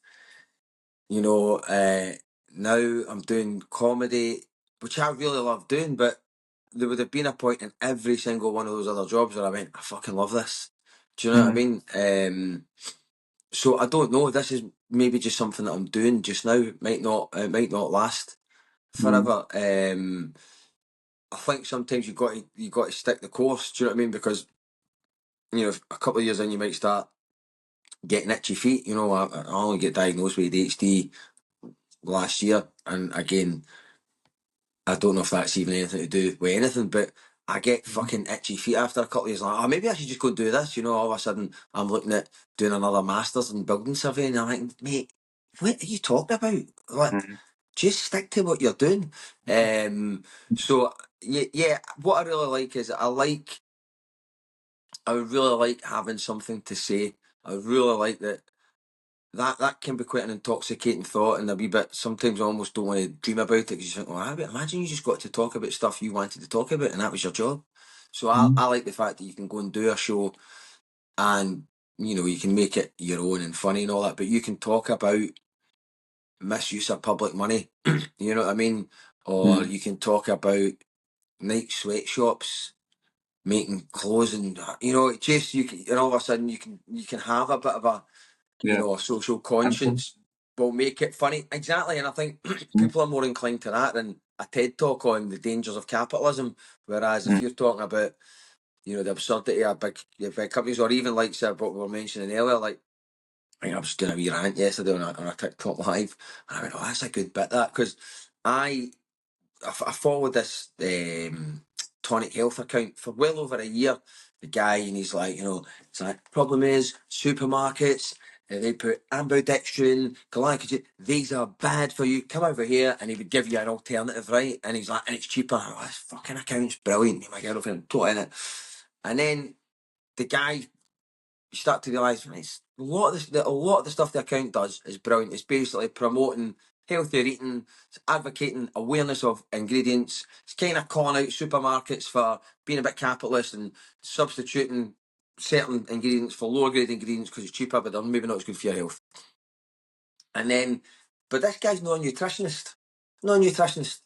Now I'm doing comedy, which I really love doing, but there would have been a point in every single one of those other jobs where I went, I fucking love this. Do you know what I mean? So I don't know. This is maybe just something that I'm doing just now. It might not last forever. I think sometimes you got to stick the course. Do you know what I mean? Because a couple of years in, you might start getting itchy feet. I only get diagnosed with ADHD last year, and again, I don't know if that's even anything to do with anything, but I get fucking itchy feet after a couple of years. Like, oh, maybe I should just go and do this. All of a sudden, I'm looking at doing another master's in building surveying, and I'm like, mate, what are you talking about? Like, Mm-hmm. just stick to what you're doing. So yeah, what I really like is I would really like having something to say. I would really like that can be quite an intoxicating thought, and a wee bit. Sometimes I almost don't want to dream about it because you think, well, imagine you just got to talk about stuff you wanted to talk about, and that was your job. So I like the fact that you can go and do a show, and you can make it your own and funny and all that, but you can talk about misuse of public money. You know what I mean? Or you can talk about night sweatshops making clothes, and just you can, and all of a sudden you can have a bit of a Yeah. a social conscience will make it funny. Exactly. And I think people are more inclined to that than a TED talk on the dangers of capitalism. Whereas if you're talking about, the absurdity of big companies, or even like what we were mentioning earlier, like I was doing a wee rant yesterday on a TikTok live, and I went, "Oh, that's a good bit that," because I followed this tonic health account for well over a year. The guy, and he's like, it's like, problem is supermarkets, they put ambidextrin, glycogen, these are bad for you. Come over here, and he would give you an alternative, right? And he's like, and it's cheaper. Oh, this fucking account's brilliant. Me and my girlfriend totally in it. And then the guy, you start to realise a lot of the stuff the account does is brilliant. It's basically promoting healthier eating, it's advocating awareness of ingredients. It's kind of calling out supermarkets for being a bit capitalist and substituting certain ingredients for lower grade ingredients because it's cheaper, but they're maybe not as good for your health. And then, but this guy's not a nutritionist,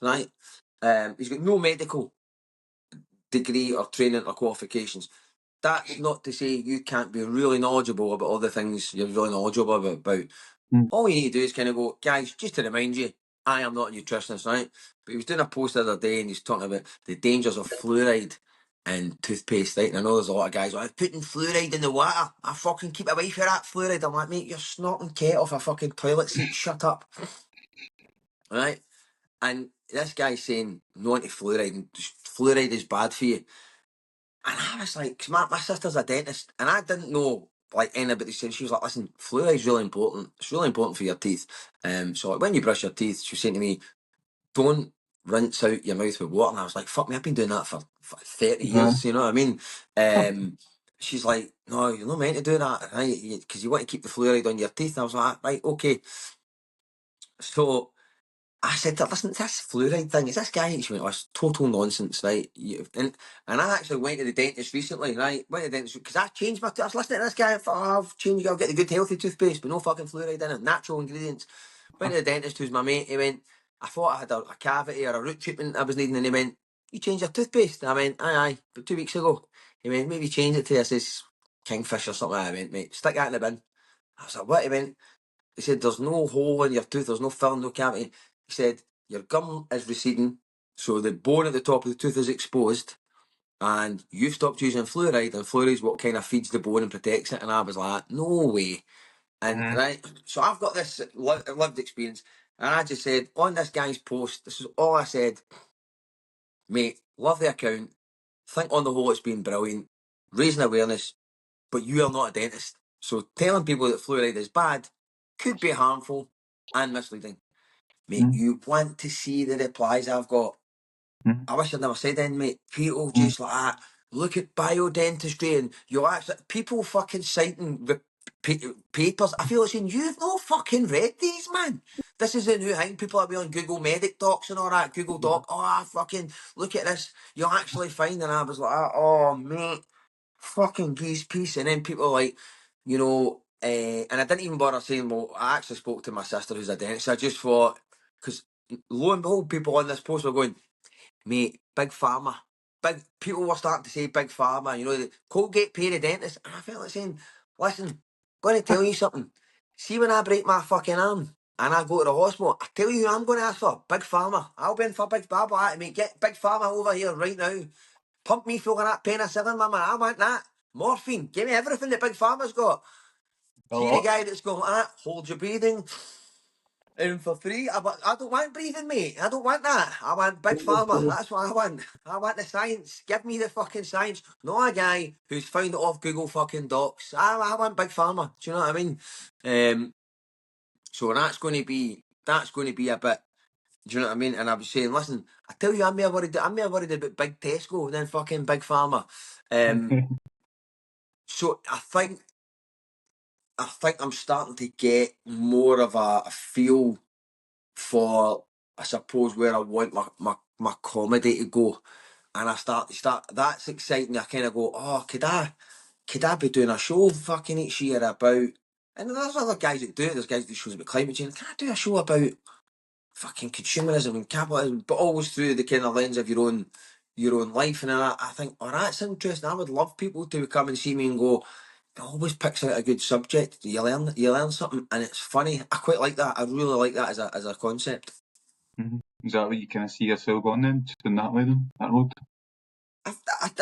right? He's got no medical degree or training or qualifications. That's not to say you can't be really knowledgeable about all the things you're really knowledgeable about. All you need to do is kind of go, guys, just to remind you, I am not a nutritionist, right? But he was doing a post the other day, and he's talking about the dangers of fluoride in toothpaste, right? And I know there's a lot of guys like, putting fluoride in the water. I fucking keep away from that fluoride. I'm like, mate, you're snorting ket off a fucking toilet seat. Shut up. Right? And this guy's saying no to fluoride, and fluoride is bad for you. And I was like, 'cause my sister's a dentist, and I didn't know like anybody said. She was like, listen, fluoride's really important. It's really important for your teeth. So like when you brush your teeth, she was saying to me, don't rinse out your mouth with water. And I was like, fuck me, I've been doing that for 30 years. You know what I mean? She's like, no, you're not meant to do that, right? Because you want to keep the fluoride on your teeth. And I was like, right, okay. So I said to her, listen, this fluoride thing, is this guy? She went, oh, it's total nonsense, right? And I actually went to the dentist recently, right? Went to the dentist because I changed my I was listening to this guy. I thought, oh, I've changed, I'll get the good healthy toothpaste, but no fucking fluoride in it, natural ingredients. Went to the dentist, who's my mate. He went, I thought I had a cavity or a root treatment I was needing, and he went, you changed your toothpaste? And I went, aye, but 2 weeks ago. He went, maybe change it to, I says, Kingfish or something. I went, mate, stick that in the bin. I was like, what? He went, he said, there's no hole in your tooth, there's no filling, no cavity. He said, your gum is receding, so the bone at the top of the tooth is exposed, and you've stopped using fluoride, and fluoride's what kind of feeds the bone and protects it. And I was like, no way. And right, so I've got this lived experience, and I just said on this guy's post, this is all I said, mate. Love the account. Think on the whole it's been brilliant, raising awareness, but you are not a dentist. So telling people that fluoride is bad could be harmful and misleading. Mate, you want to see the replies I've got. I wish I'd never said anything, mate. People just like that. Look at biodentistry and you'll actually people fucking citing papers. I feel like saying you've not fucking read these, man. This isn't who hang people are on Google Medic Docs and all that. Google Doc. Oh, fucking look at this. You'll actually find, and I was like, oh mate, fucking geese piece. And then people like, you know, and I didn't even bother saying. Well, I actually spoke to my sister who's a dentist. I just thought because lo and behold, people on this post were going, mate, big pharma. Big people were starting to say big pharma, you know, the Colgate pay the dentist. And I felt like saying, listen, I'm gonna tell you something. See when I break my fucking arm and I go to the hospital, I tell you who I'm gonna ask for, big pharma. I'll be in for big pharma, mate. Get big pharma over here right now. Pump me full of that penicillin, mama. I want that. Morphine. Give me everything that big pharma's got. See the guy that's going like that, hold your breathing. And for free, I don't want breathing, mate. I don't want that. I want big pharma. That's what I want. I want the science. Give me the fucking science. Not a guy who's found it off Google fucking Docs. I want big pharma. Do you know what I mean? So that's going to be a bit. Do you know what I mean? And I was saying, listen, I tell you, I'm more worried about big Tesco than fucking big pharma. So I think I'm starting to get more of a feel for, I suppose, where I want my comedy to go. And I start that's exciting. I kind of go, oh, could I be doing a show fucking each year about, and there's other guys that do it, there's guys that do shows about climate change. Can I do a show about fucking consumerism and capitalism, but always through the kind of lens of your own life? And I think, oh, that's interesting. I would love people to come and see me and go, it always picks out a good subject. You learn something, and it's funny. I quite like that. I really like that as a concept. Is that what you kind of see yourself going then, just in that way then, that road? I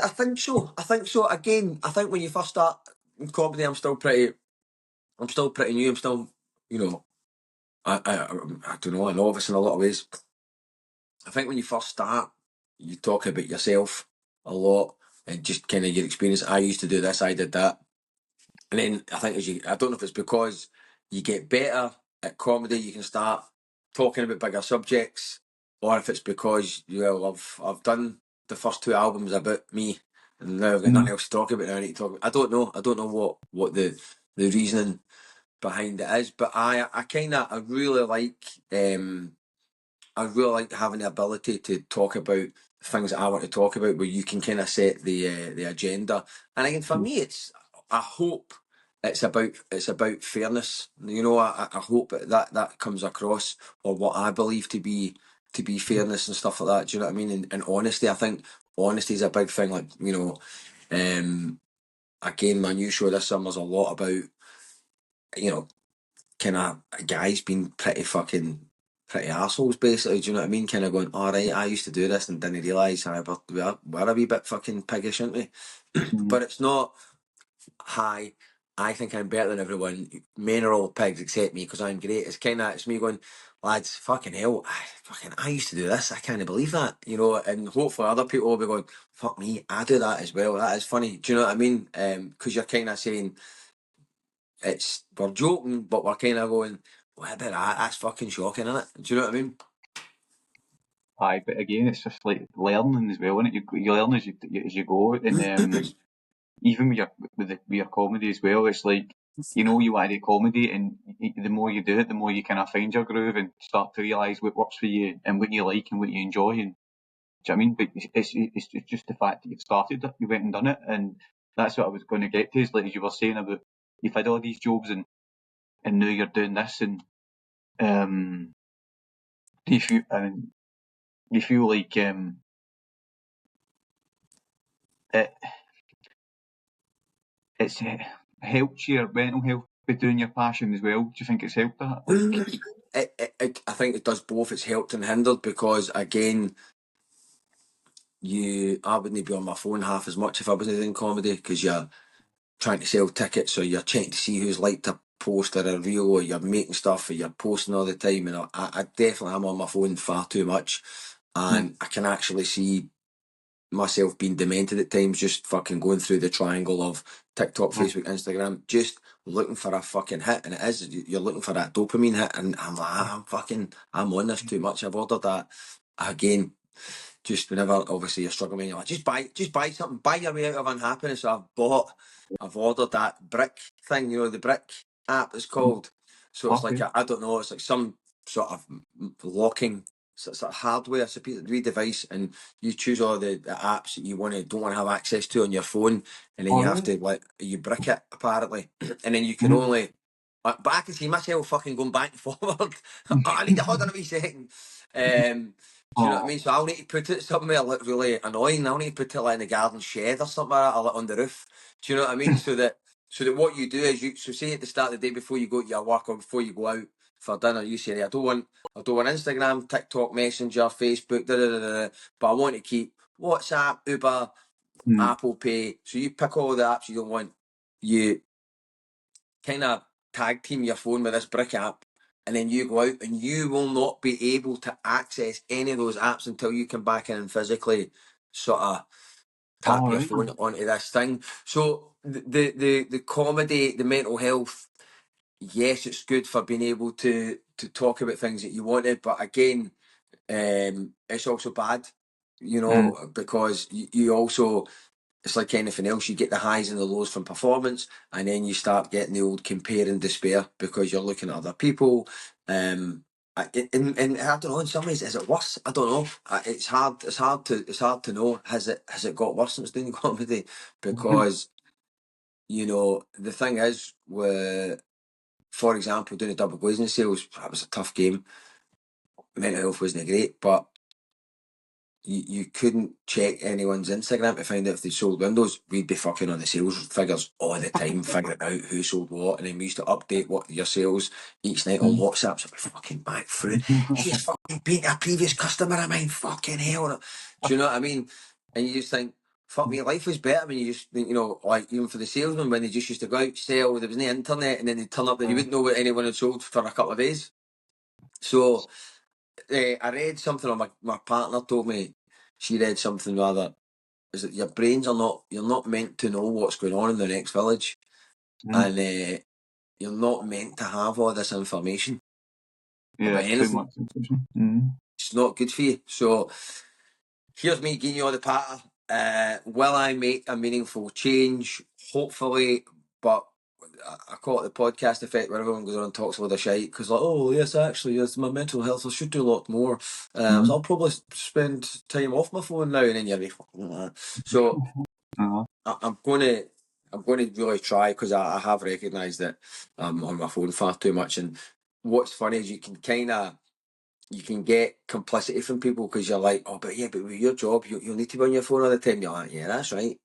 think so. I think so. Again, I think when you first start in comedy, I'm still pretty new. I'm still, you know, I don't know, a novice in a lot of ways. I think when you first start, you talk about yourself a lot and just kind of your experience. I used to do this, I did that. And then I think I don't know if it's because you get better at comedy, you can start talking about bigger subjects, or if it's because, well, I've done the first two albums about me, and now I've got nothing else to talk about. Now I need to talk about. I don't know what the reasoning behind it is, but I kind of I really like having the ability to talk about things that I want to talk about, where you can kind of set the agenda. And again, for me, I hope it's about fairness. You know, I hope that comes across, or what I believe to be fairness and stuff like that. Do you know what I mean? And honesty. I think honesty is a big thing. Like, you know, again, my new show this summer's a lot about, you know, kind of guys being pretty assholes, basically. Do you know what I mean? Kind of going, all right, I used to do this and didn't realise we're a wee bit fucking piggish, aren't we? But it's not, hi, I think I'm better than everyone. Men are all pigs except me because I'm great. It's me going, lads, fucking hell, I used to do this. I can't believe that, you know. And hopefully other people will be going, fuck me, I do that as well. That is funny. Do you know what I mean? Because you're kind of saying, we're joking, but we're kind of going, what about that? That's fucking shocking, isn't it? Do you know what I mean? Aye, but again, it's just like learning as well, isn't it? You learn as you go, and even with your comedy as well, it's like, you know, you want to do comedy, and the more you do it, the more you kind of find your groove and start to realise what works for you and what you like and what you enjoy. And do you know what I mean? But it's just the fact that you've started it, you went and done it, and that's what I was going to get to. Is like, as you were saying about, you've had all these jobs and now you're doing this, and do you feel like it's helped your mental health by doing your passion as well? Do you think it's helped that? I think it does both. It's helped and hindered because, again, I wouldn't be on my phone half as much if I wasn't doing comedy, because you're trying to sell tickets, or you're checking to see who's liked post or a reel, or you're making stuff, or you're posting all the time, and I definitely am on my phone far too much, and I can actually see myself being demented at times, just fucking going through the triangle of TikTok, Facebook, Instagram, just looking for a fucking hit, and it is, you're looking for that dopamine hit, and I'm like, I'm on this too much. I've ordered that again. Just whenever obviously you're struggling, you're like, just buy something, buy your way out of unhappiness. So I've ordered that brick thing, the brick app is called. So it's like Okay. I don't know, it's like some sort of locking sort of hardware, it's a wee device, and you choose all the apps that you don't want to have access to on your phone, and then you have to you brick it apparently, and then you can only. But I can see myself fucking going back and forward. I need to hold on a wee second. Do you know what I mean? So I'll need to put it somewhere like really annoying. I'll need to put it like in the garden shed or something like that, or like on the roof. Do you know what I mean? So that what you do is say at the start of the day before you go to your work or before you go out for dinner, you say, I don't want Instagram, TikTok, Messenger, Facebook, but I want to keep WhatsApp, Uber, Apple Pay. So you pick all the apps you don't want. You kind of tag team your phone with this brick app, and then you go out and you will not be able to access any of those apps until you come back in and physically sort of tap your phone onto this thing. So the comedy, the mental health, yes, it's good for being able to talk about things that you wanted, but again, it's also bad, because you also, it's like anything else, you get the highs and the lows from performance, and then you start getting the old compare and despair because you're looking at other people. And I don't know, in some ways, is it worse? I don't know. It's hard to know. Has it got worse since doing comedy? Because the thing is, for example, doing a double glazing sales, that was a tough game. Mental health wasn't great, but you couldn't check anyone's Instagram to find out if they sold windows. We'd be fucking on the sales figures all the time, figuring out who sold what, and then we used to update what your sales each night on WhatsApp. So we're fucking back through. You just fucking beat a previous customer of mine. Fucking hell. Do you know what I mean? And you just think, fuck me, life was better when you just, like even for the salesmen, when they just used to go out, sell, there was no internet, and then they'd turn up and you wouldn't know what anyone had sold for a couple of days. So I read something, or my partner told me, she read something rather, is that your brains you're not meant to know what's going on in the next village, and you're not meant to have all this information about anything. Too much information. It's not good for you. So here's me giving you all the patter. Will I make a meaningful change? Hopefully, but I call it the podcast effect, where everyone goes on and talks a lot of shite because, like, oh yes, actually, yes, my mental health, I should do a lot more. So I'll probably spend time off my phone now, and then you're fucking like that. So I'm going to really try, because I have recognised that I'm on my phone far too much. And what's funny is you can get complicity from people, because you're like, oh, but with your job, you'll need to be on your phone all the time. You're like, yeah, that's right.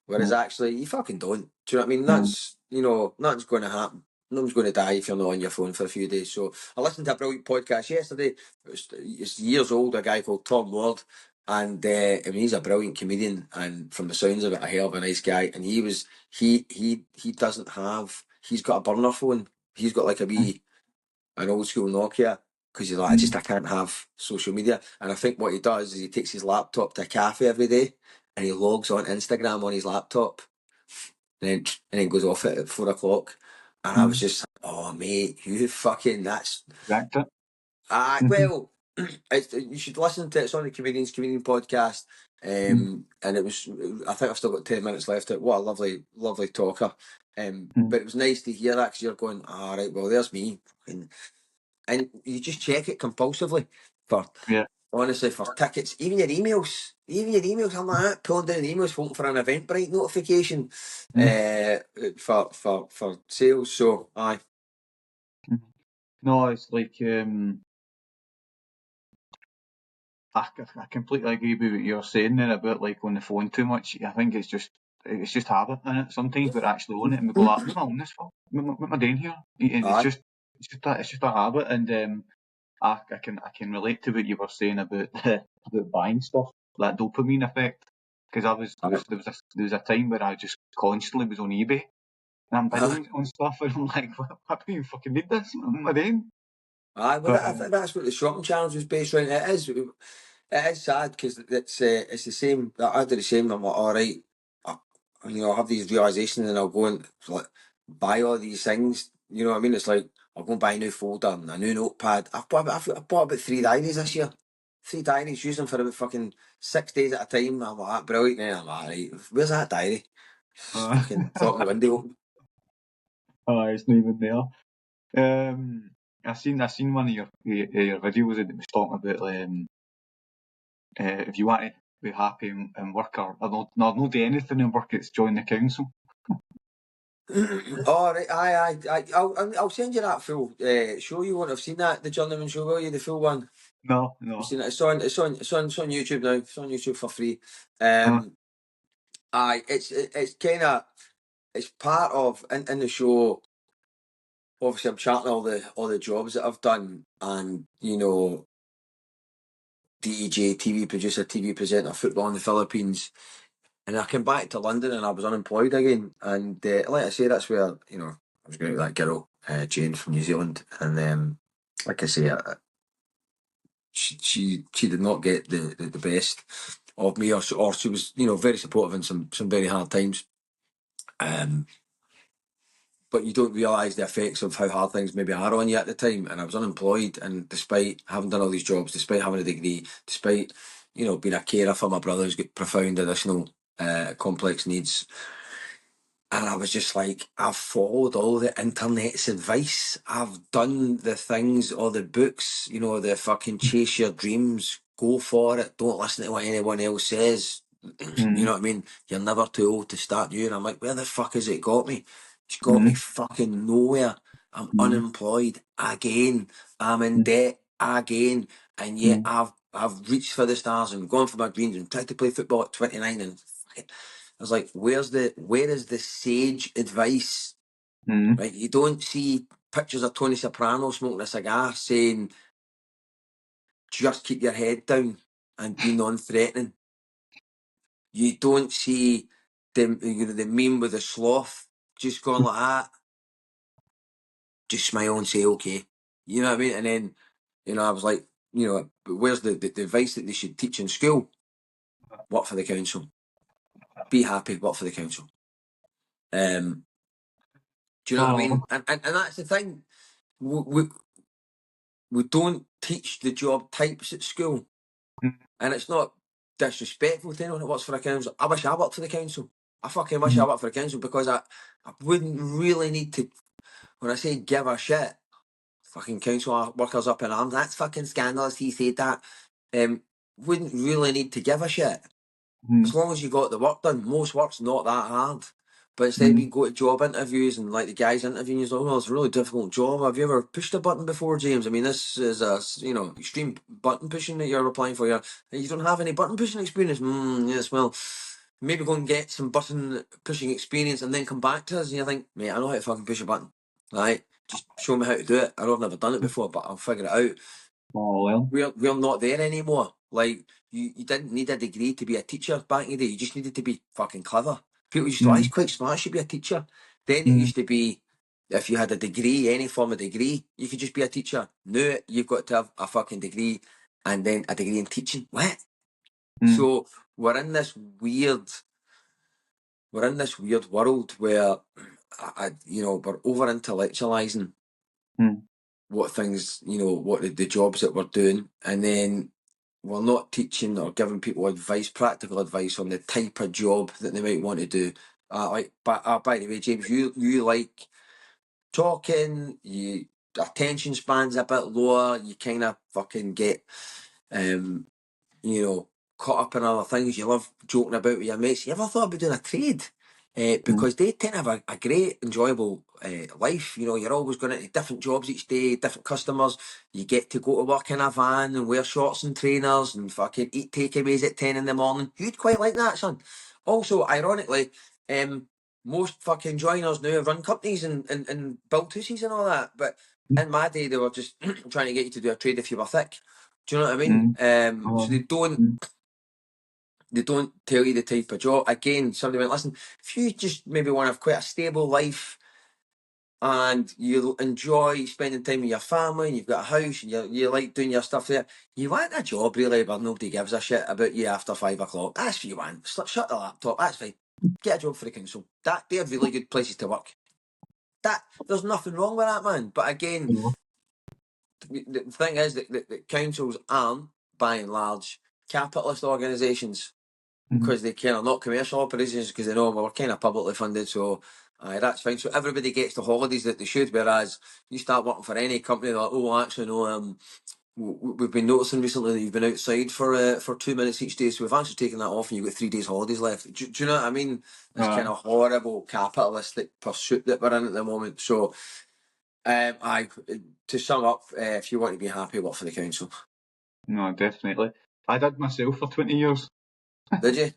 Whereas actually, you fucking don't. Do you know what I mean? That's, nothing's going to happen. No one's going to die if you're not on your phone for a few days. So I listened to a brilliant podcast yesterday. It's years old, a guy called Tom Ward. And he's a brilliant comedian, and from the sounds of it, a hell of a nice guy. And he doesn't have, he's got a burner phone. He's got like an old school Nokia, because he's like, I can't have social media. And I think what he does is he takes his laptop to a cafe every day, and he logs on Instagram on his laptop, and then goes off it at 4 o'clock. And I was just, oh mate, you fucking, that's Exactly. well, you should listen to it. It's on the Comedian podcast. And it was, I think I've still got 10 minutes left. What a lovely talker. But it was nice to hear that, because you're going, all right, well, there's me. And you just check it compulsively honestly, for tickets, even your emails. I'm like that, pulling down emails, hoping for an Eventbrite notification for sales. So aye. No, it's like I completely agree with what you're saying there about like on the phone too much. I think it's just habit in it. Sometimes we're actually on it and we go like, what am I on this for? What am I doing here? And it's just a habit. And I can relate to what you were saying about about buying stuff, that dopamine effect. Because there was a time where I just constantly was on eBay, I'm bidding on stuff, and I'm like, I don't even fucking need this. What am I doing? Aye, well, But I think that's what the shopping challenge was based around. It is sad because it's the same. I do the same. I'm like, all right, I'll have these realizations, and I'll go and like buy all these things. You know what I mean? It's like I'll go and buy a new folder and a new notepad. I've bought about 3 diaries this year. 3 diaries, use them for about fucking 6 days at a time. I'm like, "Ah, brilliant." Then I'm like, right, where's that diary? Just uh, fucking talking the window. it's not even there. I seen one of your videos that was talking about if you want to be happy in work or not do anything in work, it's join the council. All right, aye. I'll send you that full show. You won't have seen that, the Journeyman show, will you? The full one. No, You've no. seen it. It's on YouTube now. It's on YouTube for free. Uh, Aye, it's kind of it's part of in the show. Obviously, I'm chatting all the jobs that I've done, and DJ, TV producer, TV presenter, football in the Philippines. And I came back to London and I was unemployed again. And like I say, that's where I was going to that girl, Jane from New Zealand, and like I say, she did not get the best of me, or she was very supportive in some very hard times. But you don't realise the effects of how hard things maybe are on you at the time. And I was unemployed, and despite having done all these jobs, despite having a degree, despite being a carer for my brother who's got profound additional complex needs. And I was just like, I've followed all the internet's advice. I've done the things, all the books, the fucking chase your dreams, go for it, don't listen to what anyone else says. You mm, know what I mean? You're never too old to start new. And I'm like, where the fuck has it got me? It's got me mm, fucking nowhere. I'm mm, unemployed again. I'm in mm, debt again. And yet mm, I've reached for the stars and gone for my dreams and tried to play football at 29 and fucking I was like, where is the sage advice? mm, Right? You don't see pictures of Tony Soprano smoking a cigar saying, just keep your head down and be non-threatening. You don't see the meme with the sloth just going like that. Just smile and say okay. You know what I mean? And then, I was like, but where's the advice that they should teach in school? Work for the council. Be happy, work for the council. Do you know what I oh, mean? And that's the thing. We don't teach the job types at school. mm, And it's not disrespectful to anyone that works for a council. I wish I worked for the council. I fucking wish I mm, worked for the council because I wouldn't really need to, when I say give a shit, fucking council workers up in arms, that's fucking scandalous, he said that. Wouldn't really need to give a shit. mm, As long as you got the work done, most work's not that hard. But instead of mm, being go to job interviews and like the guys interviewing you, oh, it's a really difficult job. Have you ever pushed a button before, James? I mean, this is a extreme button pushing that you're applying for. You don't have any button pushing experience. Yes, well, maybe go and get some button pushing experience and then come back to us. And you think, mate, I know how to fucking push a button. Right? Just show me how to do it. I know I've never done it before, but I'll figure it out. oh well. We're not there anymore. Like you didn't need a degree to be a teacher back in the day. You just needed to be fucking clever. People used to, Mm, he's quite smart, I should be a teacher. Then it mm, used to be if you had a degree, any form of degree, you could just be a teacher. Now you've got to have a fucking degree and then a degree in teaching. What? mm, So we're in this weird world where we're over intellectualizing mm, what things, what the jobs that we're doing, and then we're not teaching or giving people advice, practical advice on the type of job that they might want to do. By the way, James, you like talking, you attention span's a bit lower, you kind of fucking get um caught up in other things. You love joking about with your mates. You ever thought about doing a trade? mm, Because they tend to have a great, enjoyable life. You're always going into different jobs each day, different customers. You get to go to work in a van and wear shorts and trainers and fucking eat takeaways at 10 in the morning. You'd quite like that, son. Also, ironically, most fucking joiners now run companies and build houses and all that. But in my day, they were just trying to get you to do a trade if you were thick. Do you know what I mean? mm, So oh, they don't mm, They don't tell you the type of job. Again, somebody went, listen, if you just maybe want to have quite a stable life and you enjoy spending time with your family and you've got a house and you like doing your stuff there, you want a job really where nobody gives a shit about you after 5 o'clock. That's what you want. Shut the laptop. That's fine. Get a job for the council. They're really good places to work. There's nothing wrong with that, man. But again, the thing is that councils aren't, by and large, capitalist organisations. Because they kind of not commercial operations, because they know, well, we're kind of publicly funded, so that's fine. So everybody gets the holidays that they should, whereas you start working for any company, they're like, oh, actually, no, we've been noticing recently that you've been outside for 2 minutes each day, so we've actually taken that off and you've got 3 days holidays left. Do you know what I mean? This kind of horrible capitalistic pursuit that we're in at the moment. So, to sum up, if you want to be happy, work for the council. No, definitely. I did myself for 20 years. Did you?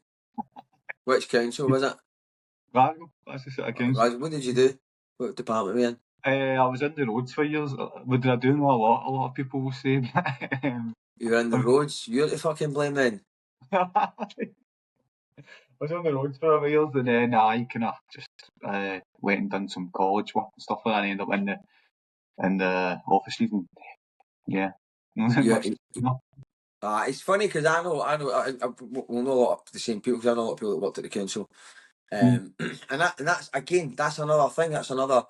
Which council was it? Glasgow, that's the sort of council. What did you do? What department were you in? I was in the roads for years. What did I do? Not a lot. A lot of people will say. You were in the roads? You're the fucking blame then. I was on the roads for a while, and then I kind of just went and done some college work and stuff like that, and ended up in the offices, and yeah. It's funny because I know we'll know a lot of the same people, because I know a lot of people that worked at the council, and that's another thing. That's another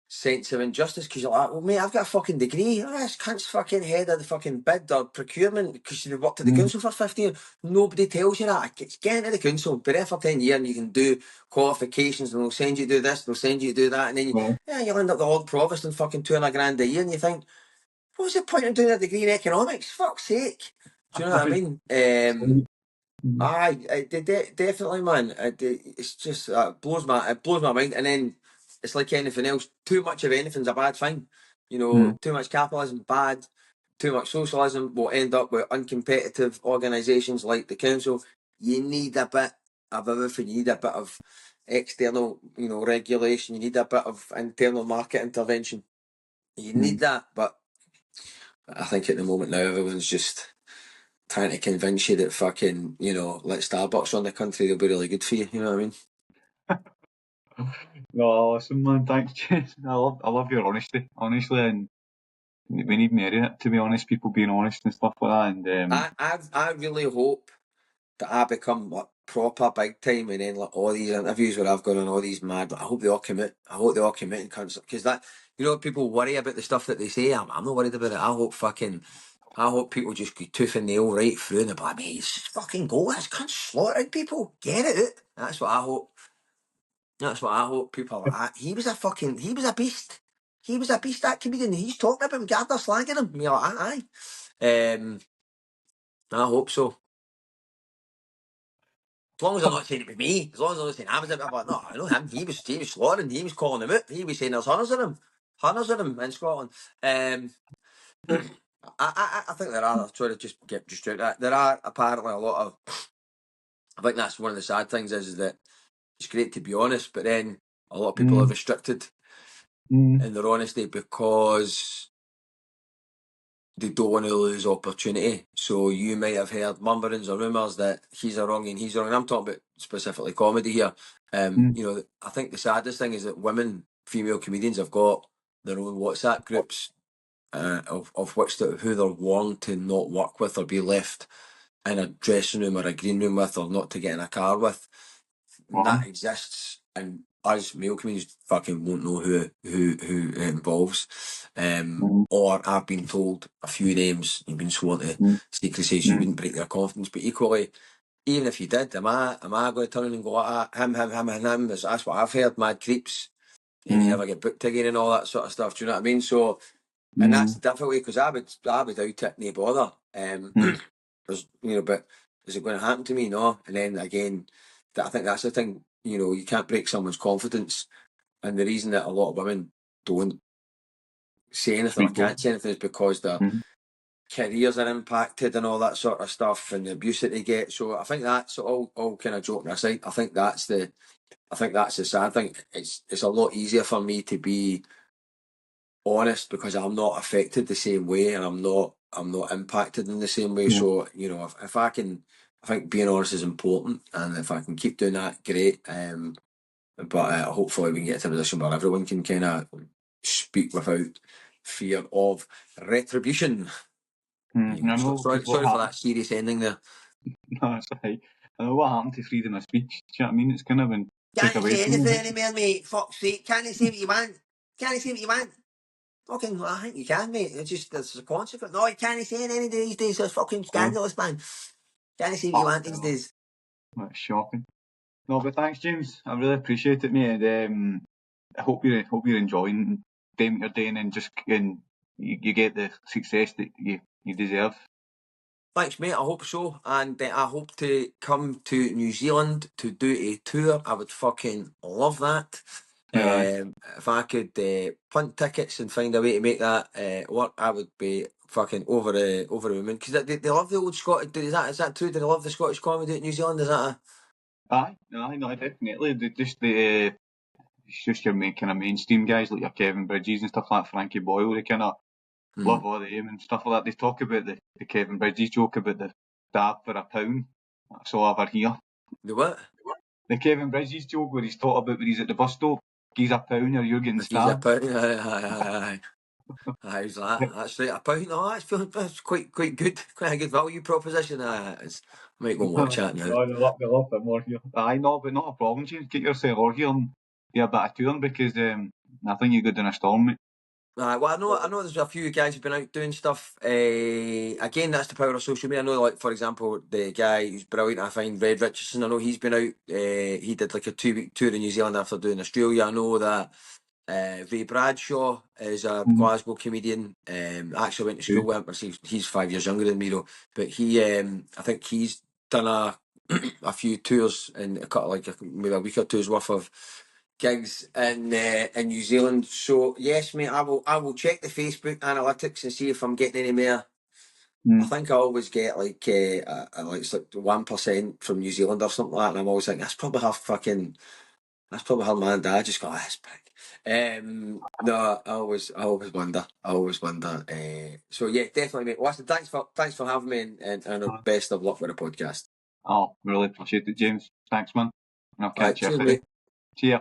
sense of injustice, because you're like, well, mate, I've got a fucking degree. Oh, this cunt's fucking head of the fucking bid or procurement because you've worked at the council for 15 years. Nobody tells you that. Get into the council, be there for 10 years, and you can do qualifications, and they'll send you to do this, they'll send you to do that, and then you'll end up the Lord Provost and fucking $200,000 a year, and you think, what's the point of doing a degree in economics? Fuck's sake. Do you know what I mean? Definitely, man. It's just blows my mind. And then it's like anything else. Too much of anything's a bad thing. You know, too much capitalism bad. Too much socialism will end up with uncompetitive organisations like the council. You need a bit of everything. You need a bit of external, regulation. You need a bit of internal market intervention. You need that, but I think at the moment now everyone's just trying to convince you that fucking, let Starbucks run the country, they'll be really good for you. You know what I mean? No, listen, man, thanks, Jason. I love your honesty, honestly, and we need more of it, to be honest. People being honest and stuff like that. And I really hope that I become like proper big time, and then like all these interviews where I've gone on all these mad. I hope they all commit. I hope they all commit and because that, people worry about the stuff that they say. I'm not worried about it. I hope people just go tooth and nail right through and they're like, mate, just fucking go. That's cunt slaughtering people. Get it. That's what I hope. People are like, he was a beast. He was a beast, that comedian. He's talking about him, Gardner slagging him. You're like, aye. I hope so. As long as they're not saying it with me. As long as they're not saying I was a bit like, no, I know him. He was slaughtering. He was calling him out. He was saying there's hundreds of them in Scotland. I think there are. I'm trying to just get just out that there are apparently a lot of. I think that's one of the sad things is that it's great to be honest, but then a lot of people are restricted in their honesty because they don't want to lose opportunity. So you might have heard murmurings or rumours that he's a wrong and he's wrong. And I'm talking about specifically comedy here. I think the saddest thing is that female comedians have got their own WhatsApp groups. Of which who they're warned to not work with or be left in a dressing room or a green room with or not to get in a car with. That exists, and us male comedians fucking won't know who it involves. Or I've been told a few names, you've been sworn to secrecy, so you wouldn't break their confidence. But equally, even if you did, am I going to turn and go him? That's what I've heard. Mad creeps, and you never get booked again and all that sort of stuff. Do you know what I mean? So. And that's difficult because I would doubt it, no bother. But is it going to happen to me? No. And then again, I think that's the thing. You can't break someone's confidence, and the reason that a lot of women don't say anything or can't say anything is because their careers are impacted and all that sort of stuff, and the abuse that they get. So I think that's all kind of joking aside. I think that's the sad thing. It's a lot easier for me to be honest because I'm not affected the same way and I'm not impacted in the same way. So if I think being honest is important, and if I can keep doing that, great. But hopefully we can get to a position where everyone can kind of speak without fear of retribution. There you go. I know Sorry, what sorry for happened. that serious ending there. No, it's alright. I know what happened to freedom of speech. Do you know what I mean? It's kind of been Can't taken you away say from you. anything anymore, mate? Fuck's sake. Can't you say what you want? Can't you say what you want? Fucking, I think you can, mate. It's just, there's a consequence. No, you can't say anything these days. It's fucking scandalous, man. Can't you say what you want these days? That's shocking. No, but thanks, James. I really appreciate it, mate. And I hope you're enjoying doing what you're doing, and you get the success that you deserve. Thanks, mate. I hope so. And I hope to come to New Zealand to do a tour. I would fucking love that. Aye. If I could punt tickets and find a way to make that work, I would be fucking over the moon. Because they love the old Scottish. Is that true? Do they love the Scottish comedy at New Zealand? Is that a... Aye, no, definitely. It's just your kind of mainstream guys like your Kevin Bridges and stuff like Frankie Boyle. They kind of love all them and stuff like that. They talk about the Kevin Bridges joke about the dab for £1. That's all I've ever hear. The what? The Kevin Bridges joke where he's talking about when he's at the bus stop, he's £1 or you're getting He's a stabbed. pound. Aye. How's that? That's right. A pound. Oh, that's quite good. Quite a good value proposition. Might go and watch that now. No, they love it more here. Aye, no, but not a problem, James. Get yourself over here and do a bit of touring because I think you're good in a storm, mate. Well, I know there's a few guys who've been out doing stuff. Again, that's the power of social media. I know, like, for example, the guy who's brilliant, I find, Red Richardson. I know he's been out. He did like a 2-week tour in New Zealand after doing Australia. I know that Ray Bradshaw is a Glasgow comedian. I actually went to school with him. He's 5 years younger than me though. But he, I think he's done a a few tours and maybe a week or two's worth of gigs in New Zealand. So yes, mate, I will check the Facebook analytics and see if I'm getting any more. I think I always get like it's like 1% from New Zealand or something like that, and I'm always like, that's probably how my dad just got this big. No, I always wonder. So yeah, definitely, mate. Well, listen, thanks for having me, and best of luck with the podcast. Oh, really appreciate it, James. Thanks, man. And I'll All right, catch you cheers, up. mate. Cheers.